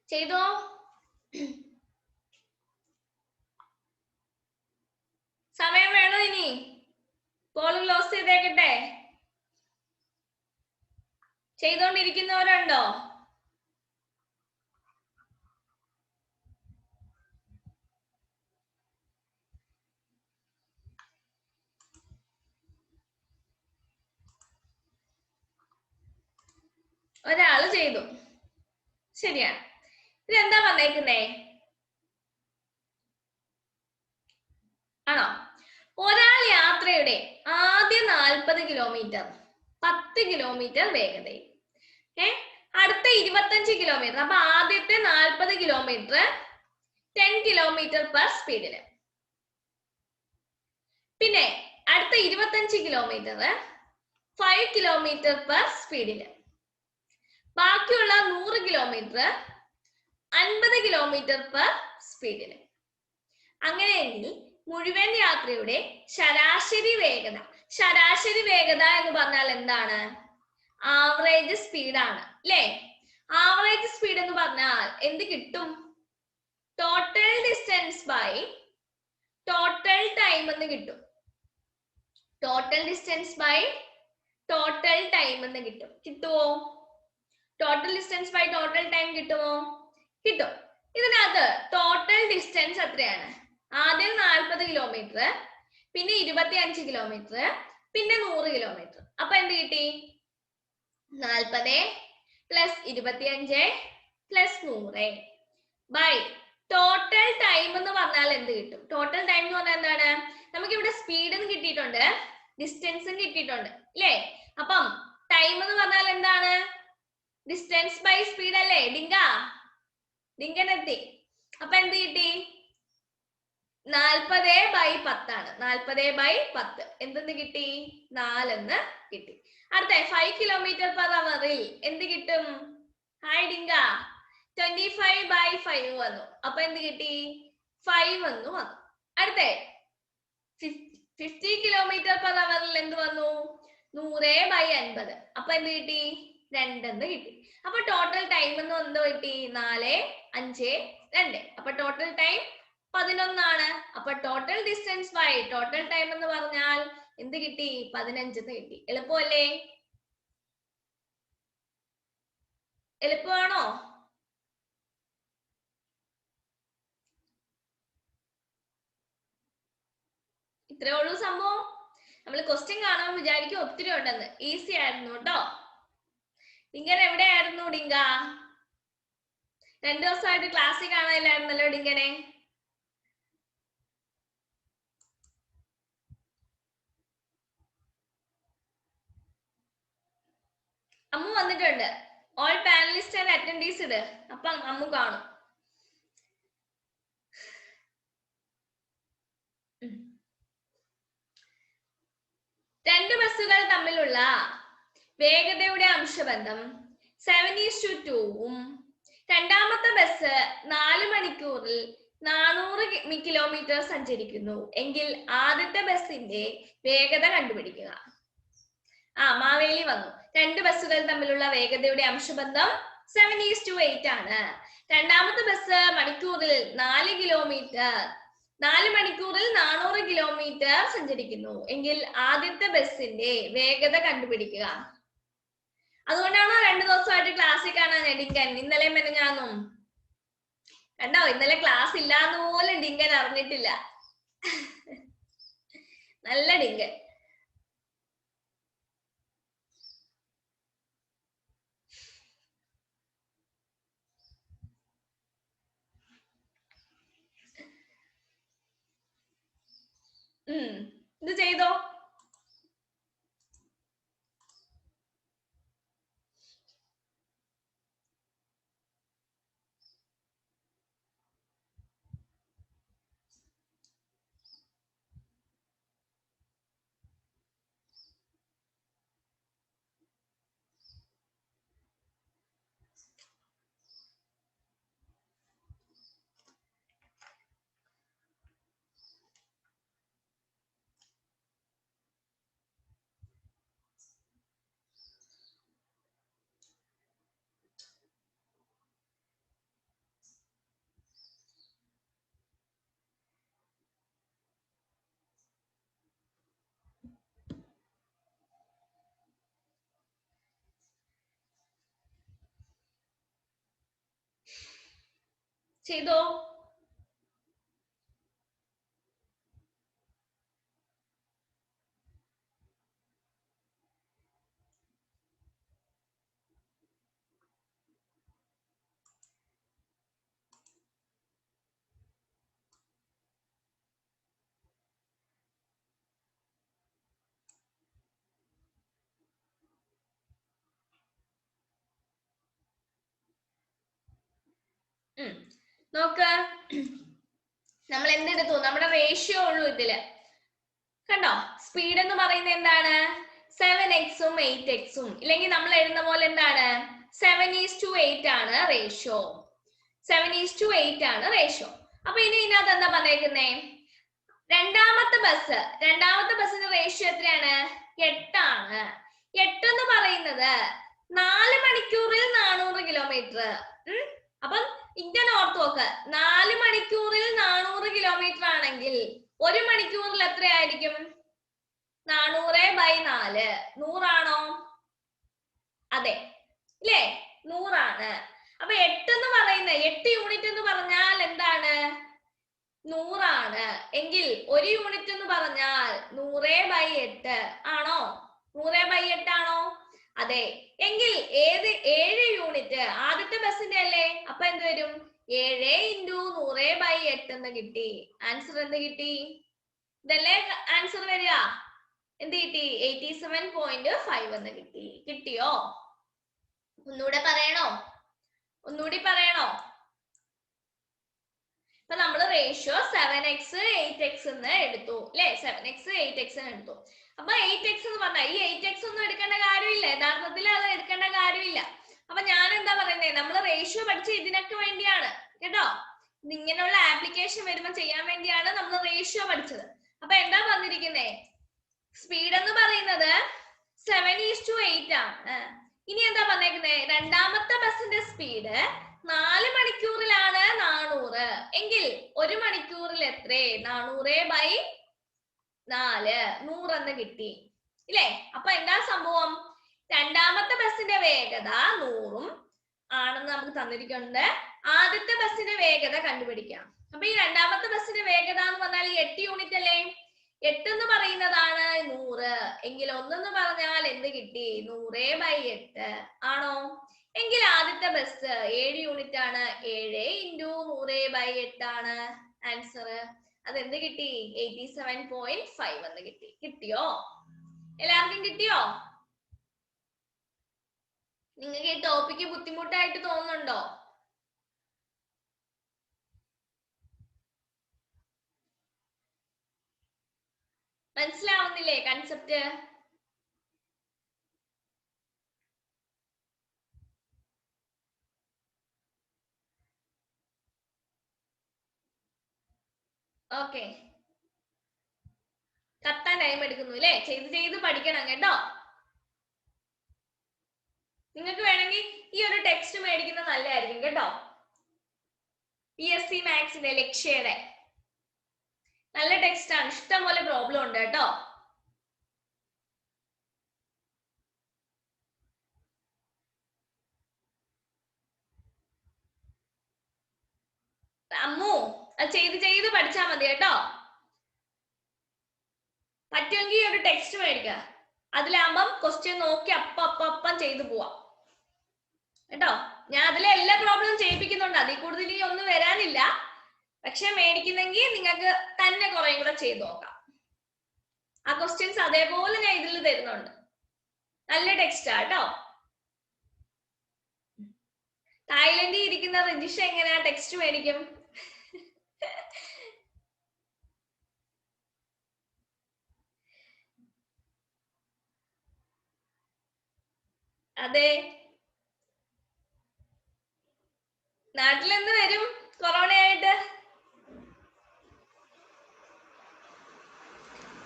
ചെയ്തോ? സമയം വേണോ ഇനി? പോൾ ക്ലോസ് ചെയ്തേക്കട്ടെ? ചെയ്തോണ്ടിരിക്കുന്നവരുണ്ടോ? ഒരാള് ചെയ്തു, ശരിയാണ്. ഇതെന്താ വന്നേക്കുന്നേ? ആണോ? ഒരാൾ യാത്രയുടെ ആദ്യ 40 കിലോമീറ്റർ 10 കിലോമീറ്റർ വേഗതയിൽ, അടുത്ത 25 കിലോമീറ്റർ, അപ്പൊ ആദ്യത്തെ 40 കിലോമീറ്റർ 10 കിലോമീറ്റർ പെർ സ്പീഡില്, പിന്നെ അടുത്ത 25 കിലോമീറ്റർ 5 കിലോമീറ്റർ പെർ സ്പീഡില്, ബാക്കിയുള്ള 100 കിലോമീറ്റർ 50 കിലോമീറ്റർ പെർ സ്പീഡില്. അങ്ങനെയെങ്കിൽ മുഴുവൻ യാത്രയുടെ ശരാശരി വേഗത, ശരാശരി വേഗത എന്ന് പറഞ്ഞാൽ എന്താണ്? ആവറേജ് സ്പീഡാണ് അല്ലേ? ആവറേജ് സ്പീഡ് എന്ന് പറഞ്ഞാൽ എന്ത് കിട്ടും? Total distance by total time എന്ന് കിട്ടും. Total distance by total time എന്ന് കിട്ടും. കിട്ടുമോ? Total distance by total time കിട്ടുമോ? കിട്ടും. ഇതിനകത്ത് ടോട്ടൽ ഡിസ്റ്റൻസ് എത്രയാണ്? ആദ്യം 40 കിലോമീറ്റർ, പിന്നെ 25 കിലോമീറ്റർ, പിന്നെ 100 കിലോമീറ്റർ. അപ്പൊ എന്ത് കിട്ടി? 40 plus 25 plus 100 by total time എന്ന് പറഞ്ഞാൽ എന്ത് കിട്ടും? ടോട്ടൽ ടൈം എന്ന് പറഞ്ഞാൽ എന്താണ്? നമുക്ക് ഇവിടെ സ്പീഡും കിട്ടിയിട്ടുണ്ട്, ഡിസ്റ്റൻസും കിട്ടിയിട്ടുണ്ട് അല്ലേ? അപ്പം ടൈം എന്ന് പറഞ്ഞാൽ എന്താണ്? ഡിസ്റ്റൻസ് ബൈ സ്പീഡ് അല്ലേ? ഡിങ്കനെത്തി. അപ്പൊ എന്ത് കിട്ടി? 40/10 ആണ്. 40/10 എന്തെന്ന് കിട്ടി? 4 കിട്ടി. അടുത്ത 5 കിലോമീറ്റർ പെർ അവറിൽ എന്ത് കിട്ടും? ഹായ് ഡിങ്ക, 25/5 വന്നു. അപ്പൊ എന്ത് കിട്ടി? 5 വന്നു. അടുത്ത 50 കിലോമീറ്റർ പെർ അവറിൽ എന്ത് വന്നു? 100/50. അപ്പൊ എന്ത് കിട്ടി? 2 കിട്ടി. അപ്പൊ ടോട്ടൽ ടൈം എന്ന് എന്ത് കിട്ടി? 4, 5, 2. അപ്പൊ ടോട്ടൽ ടൈം 11 ആണ്. അപ്പൊ total distance by total time എന്ന് പറഞ്ഞാൽ എന്ത് കിട്ടി? 15 കിട്ടി. എളുപ്പമല്ലേ? എളുപ്പമാണോ? ഇത്രേ ഉള്ളൂ സംഭവം. നമ്മൾ ക്വസ്റ്റ്യൻ കാണുമ്പോൾ വിചാരിക്കും ഒത്തിരി ഉണ്ടെന്ന്. ഈസി ആയിരുന്നു കേട്ടോ. ഡിങ്കൻ എവിടെയായിരുന്നു ഡിങ്ക? 2 ദിവസമായിട്ട് ക്ലാസ്സിൽ കാണാനില്ലായിരുന്നല്ലോ ഡിങ്കനെ. അമ്മു വന്നിട്ടുണ്ട്. ഓൾ പാനലിസ്റ്റ് ആൻഡ് അറ്റൻഡീസ് ഇട്, അപ്പൊ അമ്മു കാണും. രണ്ട് ബസ്സുകൾ തമ്മിലുള്ള വേഗതയുടെ അംശബന്ധം 7:2ഉം രണ്ടാമത്തെ ബസ് 4 മണിക്കൂറിൽ 400 കിലോമീറ്റർ സഞ്ചരിക്കുന്നു എങ്കിൽ ആദ്യത്തെ ബസിന്റെ വേഗത കണ്ടുപിടിക്കുക. മാവേലി വന്നു. രണ്ട് ബസ്സുകൾ തമ്മിലുള്ള വേഗതയുടെ അംശബന്ധം 7:8 ആണ്. രണ്ടാമത്തെ ബസ് മണിക്കൂറിൽ 4 കിലോമീറ്റർ 4 മണിക്കൂറിൽ 400 കിലോമീറ്റർ സഞ്ചരിക്കുന്നു എങ്കിൽ ആദ്യത്തെ ബസ്സിന്റെ വേഗത കണ്ടുപിടിക്കുക. അതുകൊണ്ടാണോ 2 ദിവസമായിട്ട് ക്ലാസ്സിൽ കാണാൻ ഡിങ്കൻ ഇന്നലെ മെനഞ്ഞാന്നും കണ്ടോ? ഇന്നലെ ക്ലാസ് ഇല്ലാന്ന് പോലും ഡിങ്കൻ അറിഞ്ഞിട്ടില്ല. നല്ല ഡിങ്കൻ. ഇത് ചെയ്തോ? ചെയ്തോ? നോക്ക്, നമ്മൾ എന്തെടുത്തു? നമ്മുടെ റേഷ്യോ ഉള്ളൂ ഇതില്. കണ്ടോ? സ്പീഡ് എന്ന് പറയുന്നത് എന്താണ്? 7x-ഉം 8x-ഉം. ഇല്ലെങ്കിൽ നമ്മൾ എഴുതുന്ന പോലെ എന്താണ്? 7:8 ആണ് റേഷ്യോ. 7:8 ആണ് റേഷ്യോ. അപ്പൊ ഇനി ഇതിനകത്ത് എന്താ പറഞ്ഞേക്കുന്നേ? രണ്ടാമത്തെ ബസ്സിന്റെ റേഷ്യോ എത്രയാണ്? 8 ആണ്. 8 എന്ന് പറയുന്നത് 4 മണിക്കൂറിൽ 400 കിലോമീറ്റർ. അപ്പം ഇങ്ങനെ ഓർത്ത് നോക്ക്, 4 മണിക്കൂറിൽ 400 കിലോമീറ്റർ ആണെങ്കിൽ 1 മണിക്കൂറിൽ എത്രയായിരിക്കും? 400/4. 100 ആണോ? അതെ ഇല്ലേ? 100 ആണ്. അപ്പൊ 8 എന്ന് പറയുന്നത് 8 യൂണിറ്റ് എന്ന് പറഞ്ഞാൽ എന്താണ്? 100 ആണ്. എങ്കിൽ 1 യൂണിറ്റ് എന്ന് പറഞ്ഞാൽ 100/8 ആണോ? 100/8 ആണോ? അതെ. എങ്കിൽ 7 യൂണിറ്റ് ആദ്യത്തെ ബസ്സിന്റെ അല്ലേ? അപ്പൊ എന്ത് വരും? 7 × 100/8 എന്ന് കിട്ടി. ആൻസർ എന്ത് കിട്ടി? ഇതല്ലേ ആൻസർ വരിക. എന്ത് കിട്ടി? 87.5 എന്ന് കിട്ടി. കിട്ടിയോ? ഒന്നുകൂടി പറയണോ? ഇപ്പൊ നമ്മള് റേഷ്യോ 7x 8x എന്ന് എടുത്തു അല്ലെ? 7x 8x എന്ന് എടുത്തു. അപ്പൊ 8x എന്ന് പറഞ്ഞാൽ ഈ 8x ഒന്നും എടുക്കേണ്ട കാര്യമില്ല. യഥാർത്ഥത്തിൽ അത് എടുക്കേണ്ട കാര്യമില്ല. അപ്പൊ ഞാൻ എന്താ പറയുന്നത്? നമ്മൾ റേഷ്യോ പഠിച്ച ഇതിനൊക്കെ വേണ്ടിയാണ് കേട്ടോ. ഇങ്ങനെയുള്ള ആപ്ലിക്കേഷൻ വരുമ്പോൾ ചെയ്യാൻ വേണ്ടിയാണ് നമ്മൾ റേഷ്യോ പഠിച്ചത്. അപ്പൊ എന്താ പറഞ്ഞിരിക്കുന്നേ? സ്പീഡ് എന്ന് പറയുന്നത് 7:8 ആണ്. ഇനി എന്താ പറഞ്ഞേക്കുന്നേ? രണ്ടാമത്തെ ബസ്സിന്റെ സ്പീഡ് 4 മണിക്കൂറിലാണ് 400 എങ്കിൽ 1 മണിക്കൂറിൽ എത്ര? 400/4 100 എന്ന് കിട്ടി ഇല്ലേ? അപ്പൊ എന്താ സംഭവം? രണ്ടാമത്തെ ബസ്സിന്റെ വേഗത 100 ആണെന്ന് നമുക്ക് തന്നിരിക്കുന്നുണ്ട്. ആദ്യത്തെ ബസ്സിന്റെ വേഗത കണ്ടുപിടിക്കാം. അപ്പൊ ഈ രണ്ടാമത്തെ ബസ്സിന്റെ വേഗത എന്ന് പറഞ്ഞാൽ 8 യൂണിറ്റ് അല്ലേ? 8 എന്ന് പറയുന്നതാണ് 100 എങ്കിൽ 1 എന്ന് പറഞ്ഞാൽ എന്ത് കിട്ടി? 100/8 ആണോ? എങ്കിൽ ആദ്യത്തെ ബസ് 7 യൂണിറ്റ് ആണ്. 7 × 100/8 ആണ് ആൻസർ. അതെന്ത് കിട്ടി? 87.5 എന്ന് കിട്ടി. കിട്ടിയോ? എല്ലാവർക്കും കിട്ടിയോ? നിങ്ങൾക്ക് ഈ ടോപ്പിക്ക് ബുദ്ധിമുട്ടായിട്ട് തോന്നുന്നുണ്ടോ? മനസ്സിലാവുന്നില്ലേ കൺസെപ്റ്റ്? ഓക്കെ, കത്താൻ ടൈം എടുക്കുന്നു അല്ലേ? ചെയ്ത് പഠിക്കണം കേട്ടോ. നിങ്ങൾക്ക് വേണമെങ്കിൽ ഈ ഒരു ടെക്സ്റ്റ് മേടിക്കുന്നത് നല്ലതായിരിക്കും കേട്ടോ. PSC മാത്സിന്റെ ലക്ഷ്യയുടെ നല്ല ടെക്സ്റ്റ് ആണ്, ഇഷ്ടംപോലെ പ്രോബ്ലം ഉണ്ട് കേട്ടോ. അമ്മു അത് ചെയ്ത് പഠിച്ചാൽ മതി കേട്ടോ. പറ്റുമെങ്കിൽ ഒരു ടെക്സ്റ്റ് മേടിക്കുക, അതിലാകുമ്പം ക്വസ്റ്റ്യൻ നോക്കി അപ്പം ചെയ്തു പോവാം കേട്ടോ. ഞാൻ അതിലെ എല്ലാ പ്രോബ്ലവും ചെയ്യിപ്പിക്കുന്നുണ്ട്, അതിൽ കൂടുതൽ ഇനി ഒന്നും വരാനില്ല. പക്ഷെ മേടിക്കുന്നെങ്കിൽ നിങ്ങൾക്ക് തന്നെ കുറെ കൂടെ ചെയ്ത് നോക്കാം. ആ ക്വസ്റ്റ്യൻസ് അതേപോലെ ഞാൻ ഇതിൽ തരുന്നുണ്ട്. നല്ല ടെക്സ്റ്റാ കേട്ടോ. തായ്ലൻഡിൽ ഇരിക്കുന്ന റിജിഷ എങ്ങനെയാ ടെക്സ്റ്റ് മേടിക്കും? അതെ, നാട്ടിലെന്ന് വരും കൊറോണയായിട്ട്?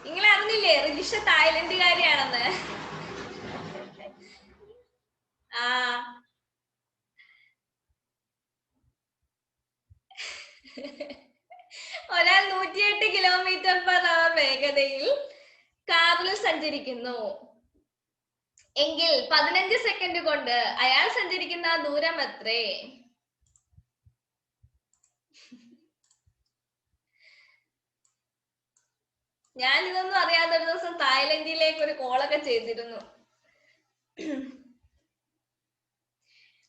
നിങ്ങൾ അറിഞ്ഞില്ലേ റിജിഷ തായ്ലൻഡുകാരിയാണെന്ന്? ആ ഒരാൾ 108 km/h വേഗതയിൽ കാറിൽ സഞ്ചരിക്കുന്നു എങ്കിൽ 15 സെക്കൻഡ് കൊണ്ട് അയാൾ സഞ്ചരിക്കുന്ന ദൂരം എത്രേ? ഞാൻ ഇതൊന്നും അറിയാതെ ഒരു ദിവസം തായ്ലൻഡിലേക്ക് ഒരു കോളൊക്കെ ചെയ്തിരുന്നു.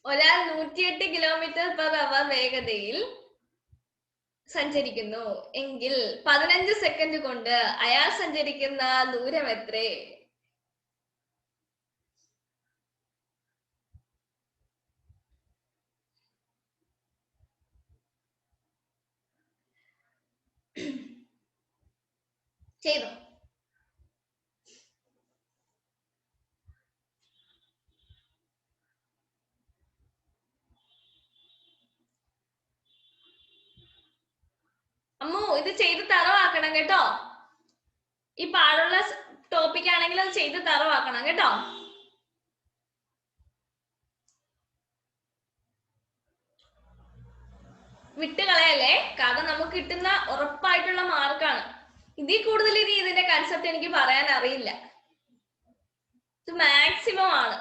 ഒരാൾ 108 km/h വേഗതയിൽ സഞ്ചരിക്കുന്നു എങ്കിൽ 15 സെക്കൻഡ് കൊണ്ട് അയാൾ സഞ്ചരിക്കുന്ന ദൂരം എത്രേ? ചെയ്തോ? അമ്മു ഇത് ചെയ്ത് തറവാക്കണം കേട്ടോ. ഈ പാടുള്ള ടോപ്പിക് ആണെങ്കിൽ അത് ചെയ്ത് തറവാക്കണം കേട്ടോ. വിട്ട് കളയല്ലേ, കാരണം നമുക്ക് കിട്ടുന്ന ഉറപ്പായിട്ടുള്ള മാർക്കാണ്. ഇതിൽ കൂടുതൽ ഇനി ഇതിന്റെ കൺസെപ്റ്റ് എനിക്ക് പറയാൻ അറിയില്ല. ഇത് മാക്സിമം ആണ്.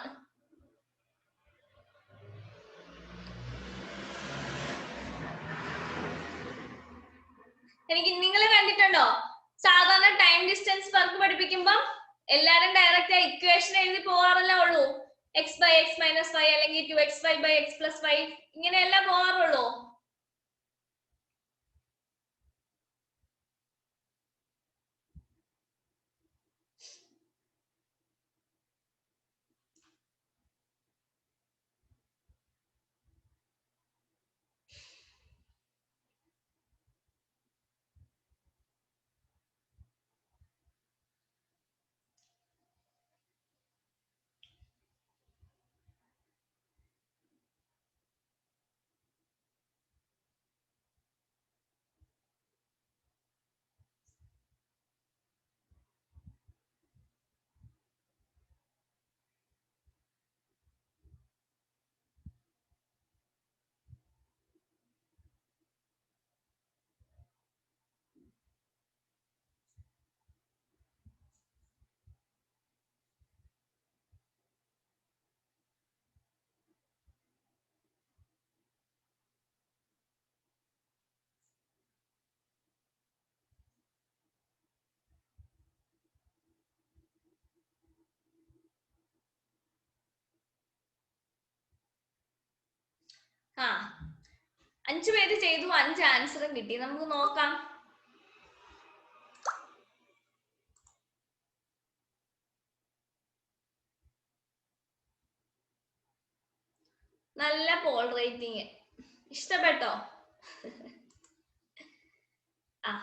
എനിക്ക് നിങ്ങൾ കണ്ടിട്ടുണ്ടോ സാധാരണ ടൈം ഡിസ്റ്റൻസ് വർക്ക് പഠിപ്പിക്കുമ്പോ എല്ലാരും ഡയറക്റ്റ് ആ ഇക്വേഷൻ എഴുതി പോകാറല്ലേ ഉള്ളൂ. x/x-5 അല്ലെങ്കിൽ 2x5/x+5 ഇങ്ങനെയല്ല പോകാറുള്ളൂ. ആ 5 പേര് ചെയ്തു, 5 ആൻസറും കിട്ടി. നമുക്ക് നോക്കാം. നല്ല പോൾ റേറ്റിംഗ്, ഇഷ്ടപ്പെട്ടോ? ആ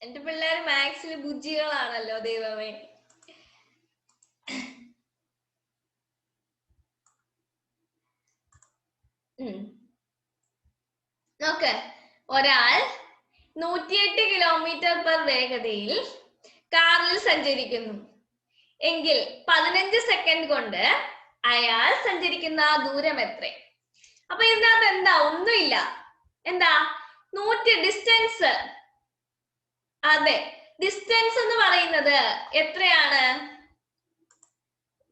എന്റെ പിള്ളേർ മാത്സിൽ ബുദ്ധികളാണല്ലോ ദൈവമേ. നോക്ക്, ഒരാൾ 108 km/h വേഗതയിൽ കാറിൽ സഞ്ചരിക്കുന്നു എങ്കിൽ 15 സെക്കൻഡ് കൊണ്ട് അയാൾ സഞ്ചരിക്കുന്ന ദൂരം എത്ര? അപ്പൊ ഇതിനകത്ത് എന്താ? ഒന്നുമില്ല. എന്താ? ഡിസ്റ്റൻസ്. അതെ, ഡിസ്റ്റൻസ് എന്ന് പറയുന്നത് എത്രയാണ്?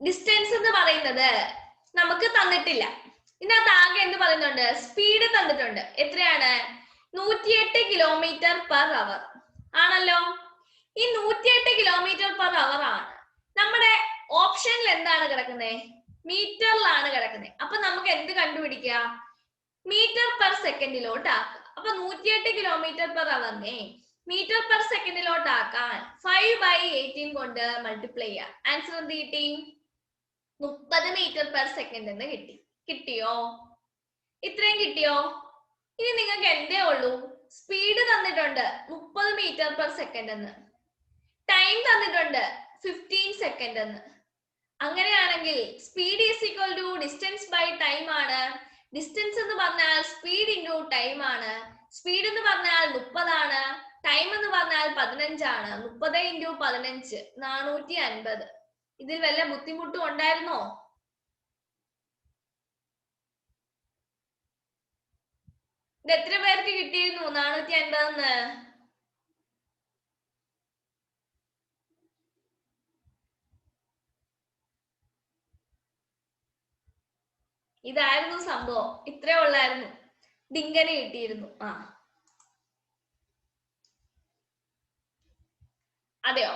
ഡിസ്റ്റൻസ് എന്ന് പറയുന്നത് നമുക്ക് തന്നിട്ടില്ല. ഇതിനകത്ത് ആകെ എന്ത് പറയുന്നുണ്ട്? സ്പീഡ് തന്നിട്ടുണ്ട്. എത്രയാണ്? 108 കിലോമീറ്റർ പെർ അവർ ആണല്ലോ. ഈ 108 കിലോമീറ്റർ പെർ അവർ ആണ്. നമ്മുടെ ഓപ്ഷനിൽ എന്താണ് കിടക്കുന്നത്? മീറ്ററിലാണ് കിടക്കുന്നത്. അപ്പൊ നമുക്ക് എന്ത് കണ്ടുപിടിക്കുക? മീറ്റർ പെർ സെക്കൻഡിലോട്ട് ആക്കുക. അപ്പൊ 108 കിലോമീറ്റർ പെർ അവറിനെ മീറ്റർ പെർ സെക്കൻഡിലോട്ട് ആക്കാൻ 5/18 കൊണ്ട് മൾട്ടിപ്ലൈ ചെയ്യാം. ആൻസർ എന്ത് കിട്ടി? 30 മീറ്റർ പെർ സെക്കൻഡ് എന്ന് കിട്ടി. കിട്ടിയോ? ഇത്രയും കിട്ടിയോ? ഇനി നിങ്ങൾക്ക് എന്തേ ഉള്ളൂ? സ്പീഡ് തന്നിട്ടുണ്ട് 30 മീറ്റർ പെർ സെക്കൻഡ് എന്ന്, ടൈം തന്നിട്ടുണ്ട് 15 സെക്കൻഡ് എന്ന്. അങ്ങനെയാണെങ്കിൽ speed is equal to distance by time ആണ്. ഡിസ്റ്റൻസ് എന്ന് പറഞ്ഞാൽ സ്പീഡ് ഇൻറ്റു ടൈം ആണ്. സ്പീഡ് എന്ന് പറഞ്ഞാൽ 30 ആണ്, ടൈം എന്ന് പറഞ്ഞാൽ 15 ആണ്. 30 ഇൻറ്റു 15 450. ഇതിൽ വല്ല ബുദ്ധിമുട്ടും ഉണ്ടായിരുന്നോ? ഇത് എത്ര പേർക്ക് കിട്ടിയിരുന്നു 450? ഇതായിരുന്നു സംഭവം. ഇത്രേ ഉള്ളായിരുന്നു. ഇതിങ്ങനെ കിട്ടിയിരുന്നു. അതെയോ?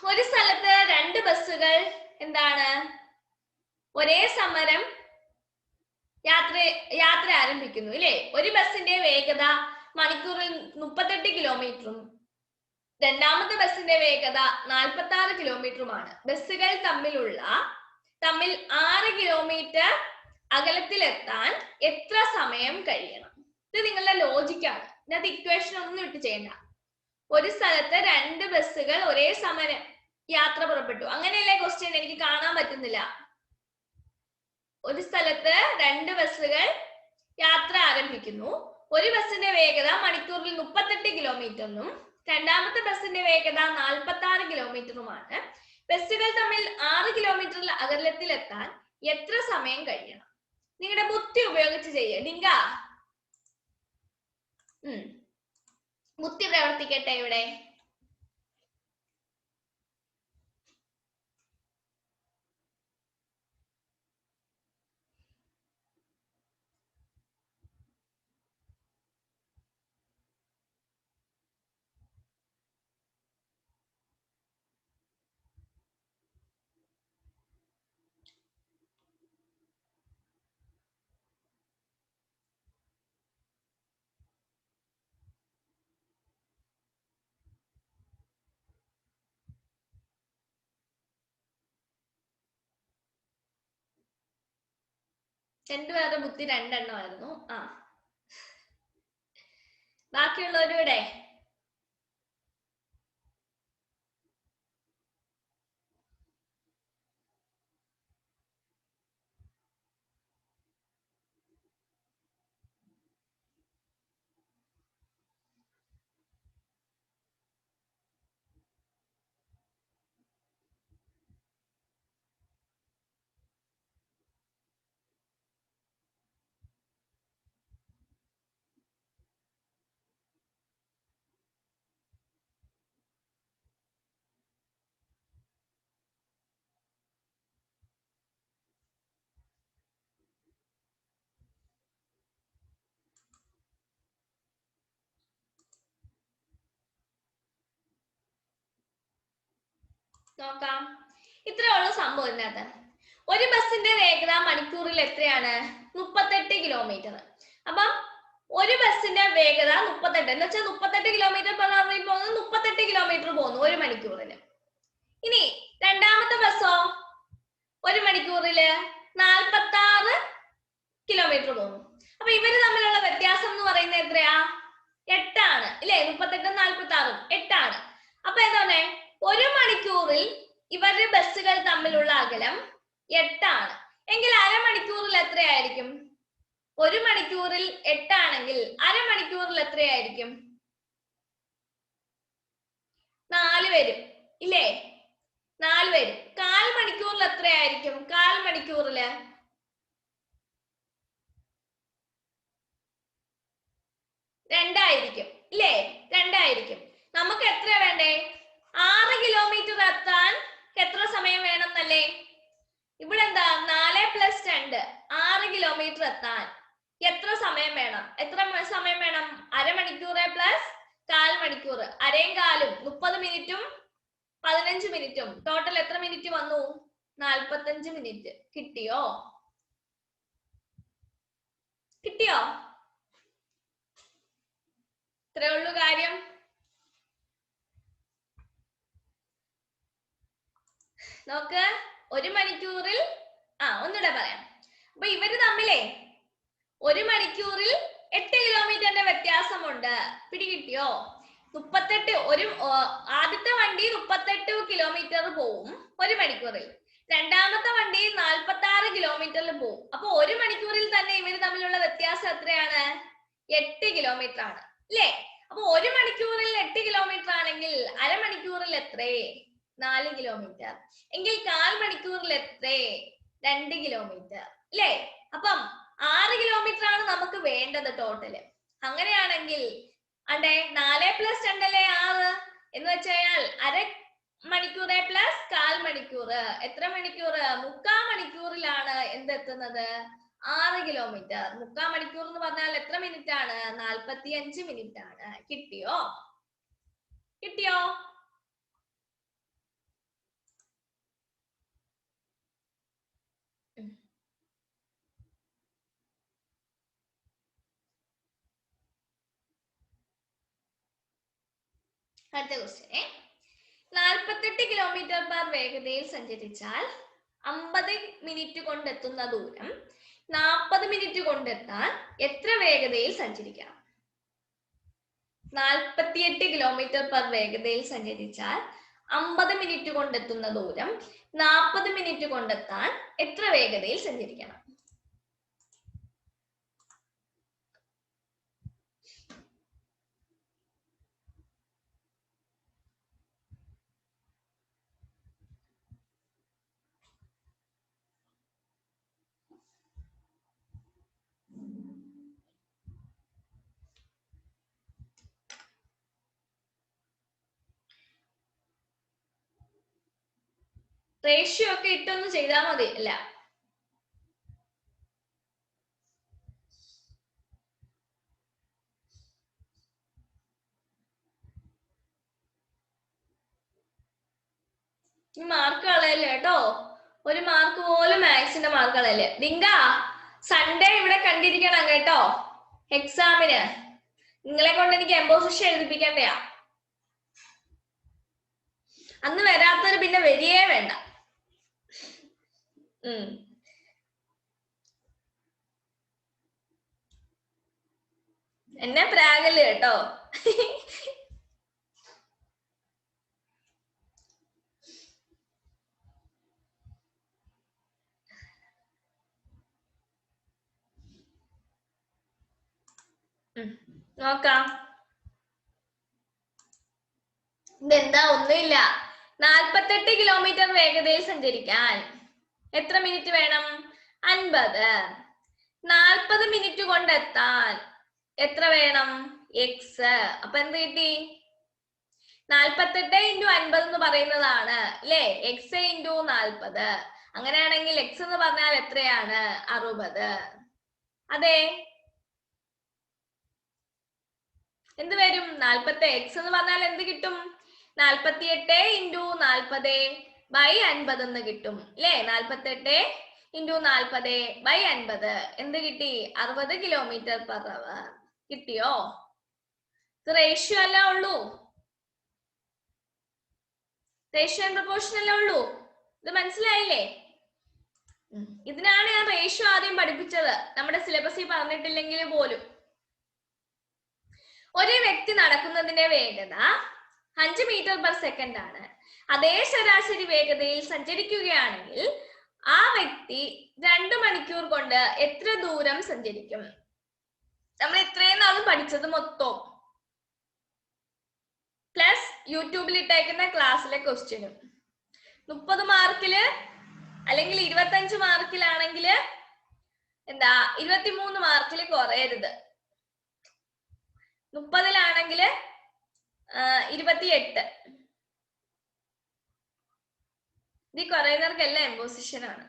ഒരു സ്ഥലത്ത് 2 ബസ്സുകൾ എന്താണ് ഒരേ സമരം യാത്ര ആരംഭിക്കുന്നു ഇല്ലേ? ഒരു ബസ്സിന്റെ വേഗത മണിക്കൂറിൽ 38 കിലോമീറ്ററും രണ്ടാമത്തെ ബസ്സിന്റെ വേഗത 46 കിലോമീറ്ററുമാണ്. ബസ്സുകൾ തമ്മിൽ 6 കിലോമീറ്റർ അകലത്തിലെത്താൻ എത്ര സമയം കഴിയണം? ഇത് നിങ്ങളുടെ ലോജിക്കാണ്. ഇതിനകത്ത് ഇക്വേഷൻ ഒന്നും ഇട്ട് ചെയ്യണ്ട. ഒരു സ്ഥലത്ത് 2 ബസ്സുകൾ ഒരേ സമയം യാത്ര പുറപ്പെട്ടു. അങ്ങനെയല്ലേ ക്വസ്റ്റ്യൻ? എനിക്ക് കാണാൻ പറ്റുന്നില്ല. ഒരു സ്ഥലത്ത് 2 ബസ്സുകൾ യാത്ര ആരംഭിക്കുന്നു. ഒരു ബസ്സിന്റെ വേഗത മണിക്കൂറിൽ 38 കിലോമീറ്ററിനും രണ്ടാമത്തെ ബസ്സിന്റെ വേഗത 46 കിലോമീറ്ററുമാണ്. ബസ്സുകൾ തമ്മിൽ 6 കിലോമീറ്റർ അകലത്തിലെത്താൻ എത്ര സമയം കഴിയണം? നിങ്ങളുടെ ബുദ്ധി ഉപയോഗിച്ച് ചെയ്യ. ഡിങ്ക ബുദ്ധി പ്രവർത്തിക്കട്ടെ ഇവിടെ. രണ്ടുപേരുടെ ബുദ്ധി 2 എണ്ണമായിരുന്നു. ബാക്കിയുള്ളവരുടെ നോക്കാം. ഇത്രയുള്ള സംഭവം ഇതിനകത്ത്. ഒരു ബസ്സിന്റെ വേഗത മണിക്കൂറിൽ എത്രയാണ്? 38 കിലോമീറ്റർ. അപ്പം ഒരു ബസ്സിന്റെ വേഗത 38 എന്ന് വെച്ചാൽ 38 കിലോമീറ്റർ പെർ അവറിൽ പോകുന്നത് 38 കിലോമീറ്റർ പോകുന്നു ഒരു മണിക്കൂറിന്. ഇനി രണ്ടാമത്തെ ബസ്സോ ഒരു മണിക്കൂറില് 46 കിലോമീറ്റർ പോകുന്നു. അപ്പൊ ഇവര് തമ്മിലുള്ള വ്യത്യാസം എന്ന് പറയുന്നത് എത്രയാ? 8 ആണ് ഇല്ലേ? 38 46 8 ആണ്. അപ്പൊ എന്താണ്? ഒരു മണിക്കൂറിൽ ഇവരുടെ ബസ്സുകൾ തമ്മിലുള്ള അകലം 8 ആണ്. എങ്കിൽ അരമണിക്കൂറിൽ എത്രയായിരിക്കും? ഒരു മണിക്കൂറിൽ 8 ആണെങ്കിൽ അരമണിക്കൂറിൽ എത്രയായിരിക്കും? 4 വരും ഇല്ലേ? 4 വരും. 1/4 മണിക്കൂറിൽ എത്രയായിരിക്കും? 1/4 മണിക്കൂറില് 2 ആയിരിക്കും ഇല്ലേ? 2 ആയിരിക്കും. നമുക്ക് എത്ര വേണ്ടേ? 6 കിലോമീറ്റർ എത്താൻ എത്ര സമയം വേണം എന്നല്ലേ? ഇവിടെ എന്താ 4 + 2 6 കിലോമീറ്റർ എത്താൻ എത്ര സമയം വേണം? എത്ര സമയം വേണം? അരമണിക്കൂർ പ്ലസ് 1/4 മണിക്കൂർ. അരയും കാലും 30 മിനിറ്റും 15 മിനിറ്റും ടോട്ടൽ എത്ര മിനിറ്റ് വന്നു? 45 മിനിറ്റ്. കിട്ടിയോ? കിട്ടിയോ? ഇത്രേ ഉള്ളൂ കാര്യം. നോക്ക്, 1 മണിക്കൂറിൽ ഒന്നുകൂടെ പറയാം. അപ്പൊ ഇവര് തമ്മിലേ 1 മണിക്കൂറിൽ 8 കിലോമീറ്ററിന്റെ വ്യത്യാസമുണ്ട്. പിടികിട്ടിയോ? 38 ആദ്യത്തെ വണ്ടി 38 കിലോമീറ്റർ പോവും 1 മണിക്കൂറിൽ. രണ്ടാമത്തെ വണ്ടി 46 കിലോമീറ്ററിൽ പോവും. അപ്പൊ 1 മണിക്കൂറിൽ തന്നെ ഇവര് തമ്മിലുള്ള വ്യത്യാസം എത്രയാണ്? 8 കിലോമീറ്റർ ആണ് അല്ലേ? അപ്പൊ 1 മണിക്കൂറിൽ 8 കിലോമീറ്റർ ആണെങ്കിൽ അരമണിക്കൂറിൽ എത്രേ? 4 കിലോമീറ്റർ. എങ്കിൽ 1/4 മണിക്കൂറിൽ എത്രേ? 2 കിലോമീറ്റർ അല്ലേ? അപ്പം 6 കിലോമീറ്റർ ആണ് നമുക്ക് വേണ്ടത് ടോട്ടല്. അങ്ങനെയാണെങ്കിൽ 4 + 2 അല്ലേ 6 എന്ന് വെച്ച് കഴിഞ്ഞാൽ അര മണിക്കൂർ പ്ലസ് 1/4 മണിക്കൂർ. എത്ര മണിക്കൂർ? 3/4 മണിക്കൂറിലാണ് എന്തെത്തുന്നത്? 6 കിലോമീറ്റർ. 3/4 മണിക്കൂർ എന്ന് പറഞ്ഞാൽ എത്ര മിനിറ്റ് ആണ്? 45 മിനിറ്റ് ആണ്. കിട്ടിയോ? കിട്ടിയോ? അടുത്ത ക്വസ്റ്റ്യനെ 48 കിലോമീറ്റർ പെർ വേഗതയിൽ സഞ്ചരിച്ചാൽ 50 മിനിറ്റ് കൊണ്ടെത്തുന്ന ദൂരം 40 മിനിറ്റ് കൊണ്ടെത്താൻ എത്ര വേഗതയിൽ സഞ്ചരിക്കണം? 48 കിലോമീറ്റർ പെർ വേഗതയിൽ സഞ്ചരിച്ചാൽ 50 മിനിറ്റ് കൊണ്ടെത്തുന്ന ദൂരം 40 മിനിറ്റ് കൊണ്ടെത്താൻ എത്ര വേഗതയിൽ സഞ്ചരിക്കണം? റേഷ്യോ ഒക്കെ ഇട്ടൊന്ന് ചെയ്താൽ മതി. അല്ല, മാർക്ക് കളയല്ലേ കേട്ടോ. 1 മാർക്ക് പോലും മാത്സിന്റെ മാർക്ക് കളയല്ലേ. ഡിങ്ക, സൺഡേ ഇവിടെ കണ്ടിരിക്കണം കേട്ടോ. എക്സാമിന് നിങ്ങളെ കൊണ്ട് എനിക്ക് എംബോസിഷൻ എഴുതിപ്പിക്കണ്ടയാ. അന്ന് വരാത്തവര് പിന്നെ വരികയേ വേണ്ട. എന്നെ പ്രാഗല് കേട്ടോ. നോക്കാം. ഇതെന്താ? ഒന്നുമില്ല. 48 കിലോമീറ്റർ വേഗതയിൽ സഞ്ചരിക്കാൻ എത്ര മിനിറ്റ് വേണം? 50. 40 മിനിറ്റ് കൊണ്ടെത്താൻ എത്ര വേണം? x. അപ്പൊ എന്ത് കിട്ടി? 48 × 50 എന്ന് പറയുന്നതാണ് അല്ലേ? x × 40. അങ്ങനെയാണെങ്കിൽ x എന്ന് പറഞ്ഞാൽ എത്രയാണ്? 60. അതെ, എന്ത് വരും? 40. x എന്ന് പറഞ്ഞാൽ എന്ത് കിട്ടും? 48 × 40 / 50 എന്ന് കിട്ടും അല്ലേ? 48 × 40 / 50 എന്ത് കിട്ടി? 60 കിലോമീറ്റർ പെർ അവർ. കിട്ടിയോ? ഇത് റേഷ്യോ അല്ല ഉള്ളൂ. റേഷ്യോ ആൻഡ് പ്രൊപ്പോർഷൻ അല്ല ഉള്ളൂ. ഇത് മനസ്സിലായില്ലേ? ഇതിനാണ് ഞാൻ റേഷ്യോ ആദ്യം പഠിപ്പിച്ചത്, നമ്മുടെ സിലബസിൽ പറഞ്ഞിട്ടില്ലെങ്കിൽ പോലും. ഒരു വ്യക്തി നടക്കുന്നതിന്റെ വേഗത 5 മീറ്റർ പെർ സെക്കൻഡ് ആണ്. അതേ ശരാശരി വേഗതയിൽ സഞ്ചരിക്കുകയാണെങ്കിൽ ആ വ്യക്തി 2 മണിക്കൂർ കൊണ്ട് എത്ര ദൂരം സഞ്ചരിക്കും? നമ്മൾ ഇത്രയും നാൾ പഠിച്ചത് മൊത്തം പ്ലസ് യൂട്യൂബിൽ ഇട്ടേക്കുന്ന ക്ലാസ്സിലെ ക്വസ്റ്റ്യനും 30 മാർക്കില് അല്ലെങ്കിൽ 25 മാർക്കിലാണെങ്കിൽ എന്താ 23 മാർക്കിൽ കുറയരുത്. 30-ലാണെങ്കിൽ 28. ഇത് കുറയുന്നവർക്കെല്ലാം എംപോസിഷൻ ആണ്.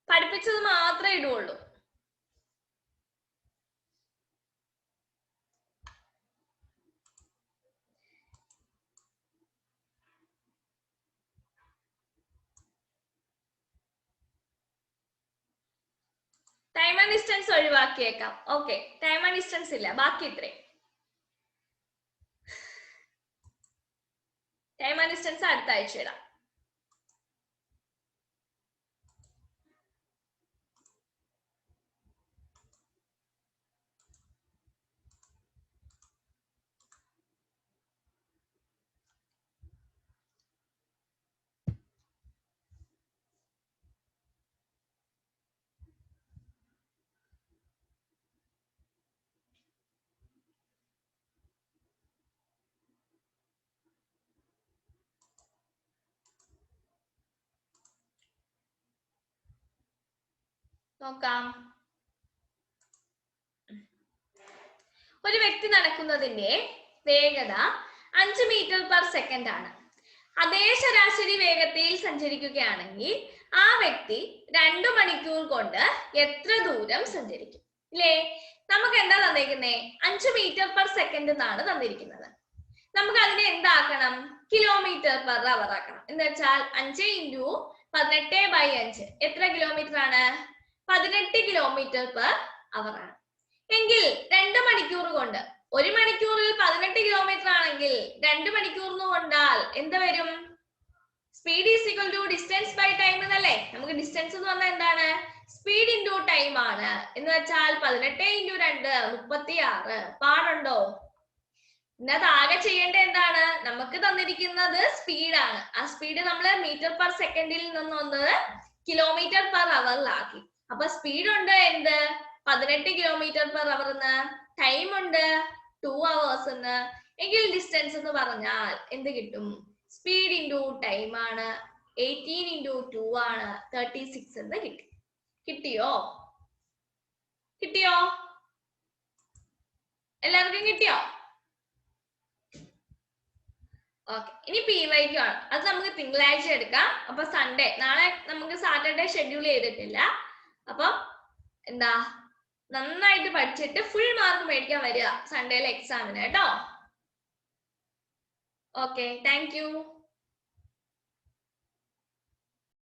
പഠിപ്പിച്ചത് മാത്രമേ ഇടുള്ളൂ. ടൈം ആൻഡ് ഡിസ്റ്റൻസ് ഒഴിവാക്കിയേക്കാം. ഓക്കെ, ടൈം ആൻഡ് ഡിസ്റ്റൻസ് ഇല്ല, ബാക്കി ഇത്രയും. ടൈം ആൻഡ് ഡിസ്റ്റൻസ് അടുത്ത ആഴ്ച ഇടാം. നോക്കാം. ഒരു വ്യക്തി നടക്കുന്നതിന്റെ വേഗത 5 മീറ്റർ പെർ സെക്കൻഡ് ആണ്. അതേ ശരാശരി വേഗതയിൽ സഞ്ചരിക്കുകയാണെങ്കിൽ ആ വ്യക്തി 2 മണിക്കൂർ കൊണ്ട് എത്ര ദൂരം സഞ്ചരിക്കും? ഇല്ലേ? നമുക്ക് എന്താ തന്നിരിക്കുന്നേ? 5 മീറ്റർ പെർ സെക്കൻഡ് എന്നാണ് തന്നിരിക്കുന്നത്. നമുക്ക് അതിനെ എന്താക്കണം? കിലോമീറ്റർ പെർ അവർ ആക്കണം. എന്ന് വെച്ചാൽ 5 × 18/5 എത്ര കിലോമീറ്റർ ആണ്? 18 കിലോമീറ്റർ പെർ അവർ ആണ്. എങ്കിൽ 2 മണിക്കൂർ കൊണ്ട്, 1 മണിക്കൂറിൽ 18 കിലോമീറ്റർ ആണെങ്കിൽ 2 മണിക്കൂർ കൊണ്ടാൽ എന്ത് വരും? Speed is equal to distance by time എന്നല്ലേ? നമുക്ക് ഡിസ്റ്റൻസ് എന്ന് പറഞ്ഞാൽ എന്താണ്? സ്പീഡ് ഇൻറ്റു ടൈം ആണ്. എന്ന് വെച്ചാൽ 18 × 2 36. പാടുണ്ടോ? ഇതിനകത്ത് ആകെ ചെയ്യേണ്ടത് എന്താണ്? നമുക്ക് തന്നിരിക്കുന്നത് സ്പീഡാണ്. ആ സ്പീഡ് നമ്മൾ മീറ്റർ പെർ സെക്കൻഡിൽ നിന്നൊന്ന് കിലോമീറ്റർ പെർ അവറിലാക്കി. അപ്പൊ സ്പീഡ് ഉണ്ട് എന്ത്? 18 കിലോമീറ്റർ പെർ അവർ എന്ന്. ടൈം ഉണ്ട് 2 hours എന്ന്. എങ്കിൽ ഡിസ്റ്റൻസ് എന്ന് പറഞ്ഞാൽ എന്ത് കിട്ടും? സ്പീഡ് ഇൻറ്റു ടൈം ആണ്. 18 × 2 ആണ് 36 എന്ന് കിട്ടി. കിട്ടിയോ? കിട്ടിയോ? എല്ലാവർക്കും കിട്ടിയോ? ഓക്കെ, ഇനി PYQ ആണ്. അത് നമുക്ക് തിങ്കളാഴ്ച എടുക്കാം. അപ്പൊ സൺഡേ, നാളെ നമുക്ക് സാറ്റർഡേ ഷെഡ്യൂൾ ചെയ്തിട്ടില്ല. അപ്പൊ എന്താ, നന്നായിട്ട് പഠിച്ചിട്ട് ഫുൾ മാർക്ക് മേടിക്കാൻ വരിക സൺഡേയിലെ എക്സാമിന് കേട്ടോ. Okay, thank you.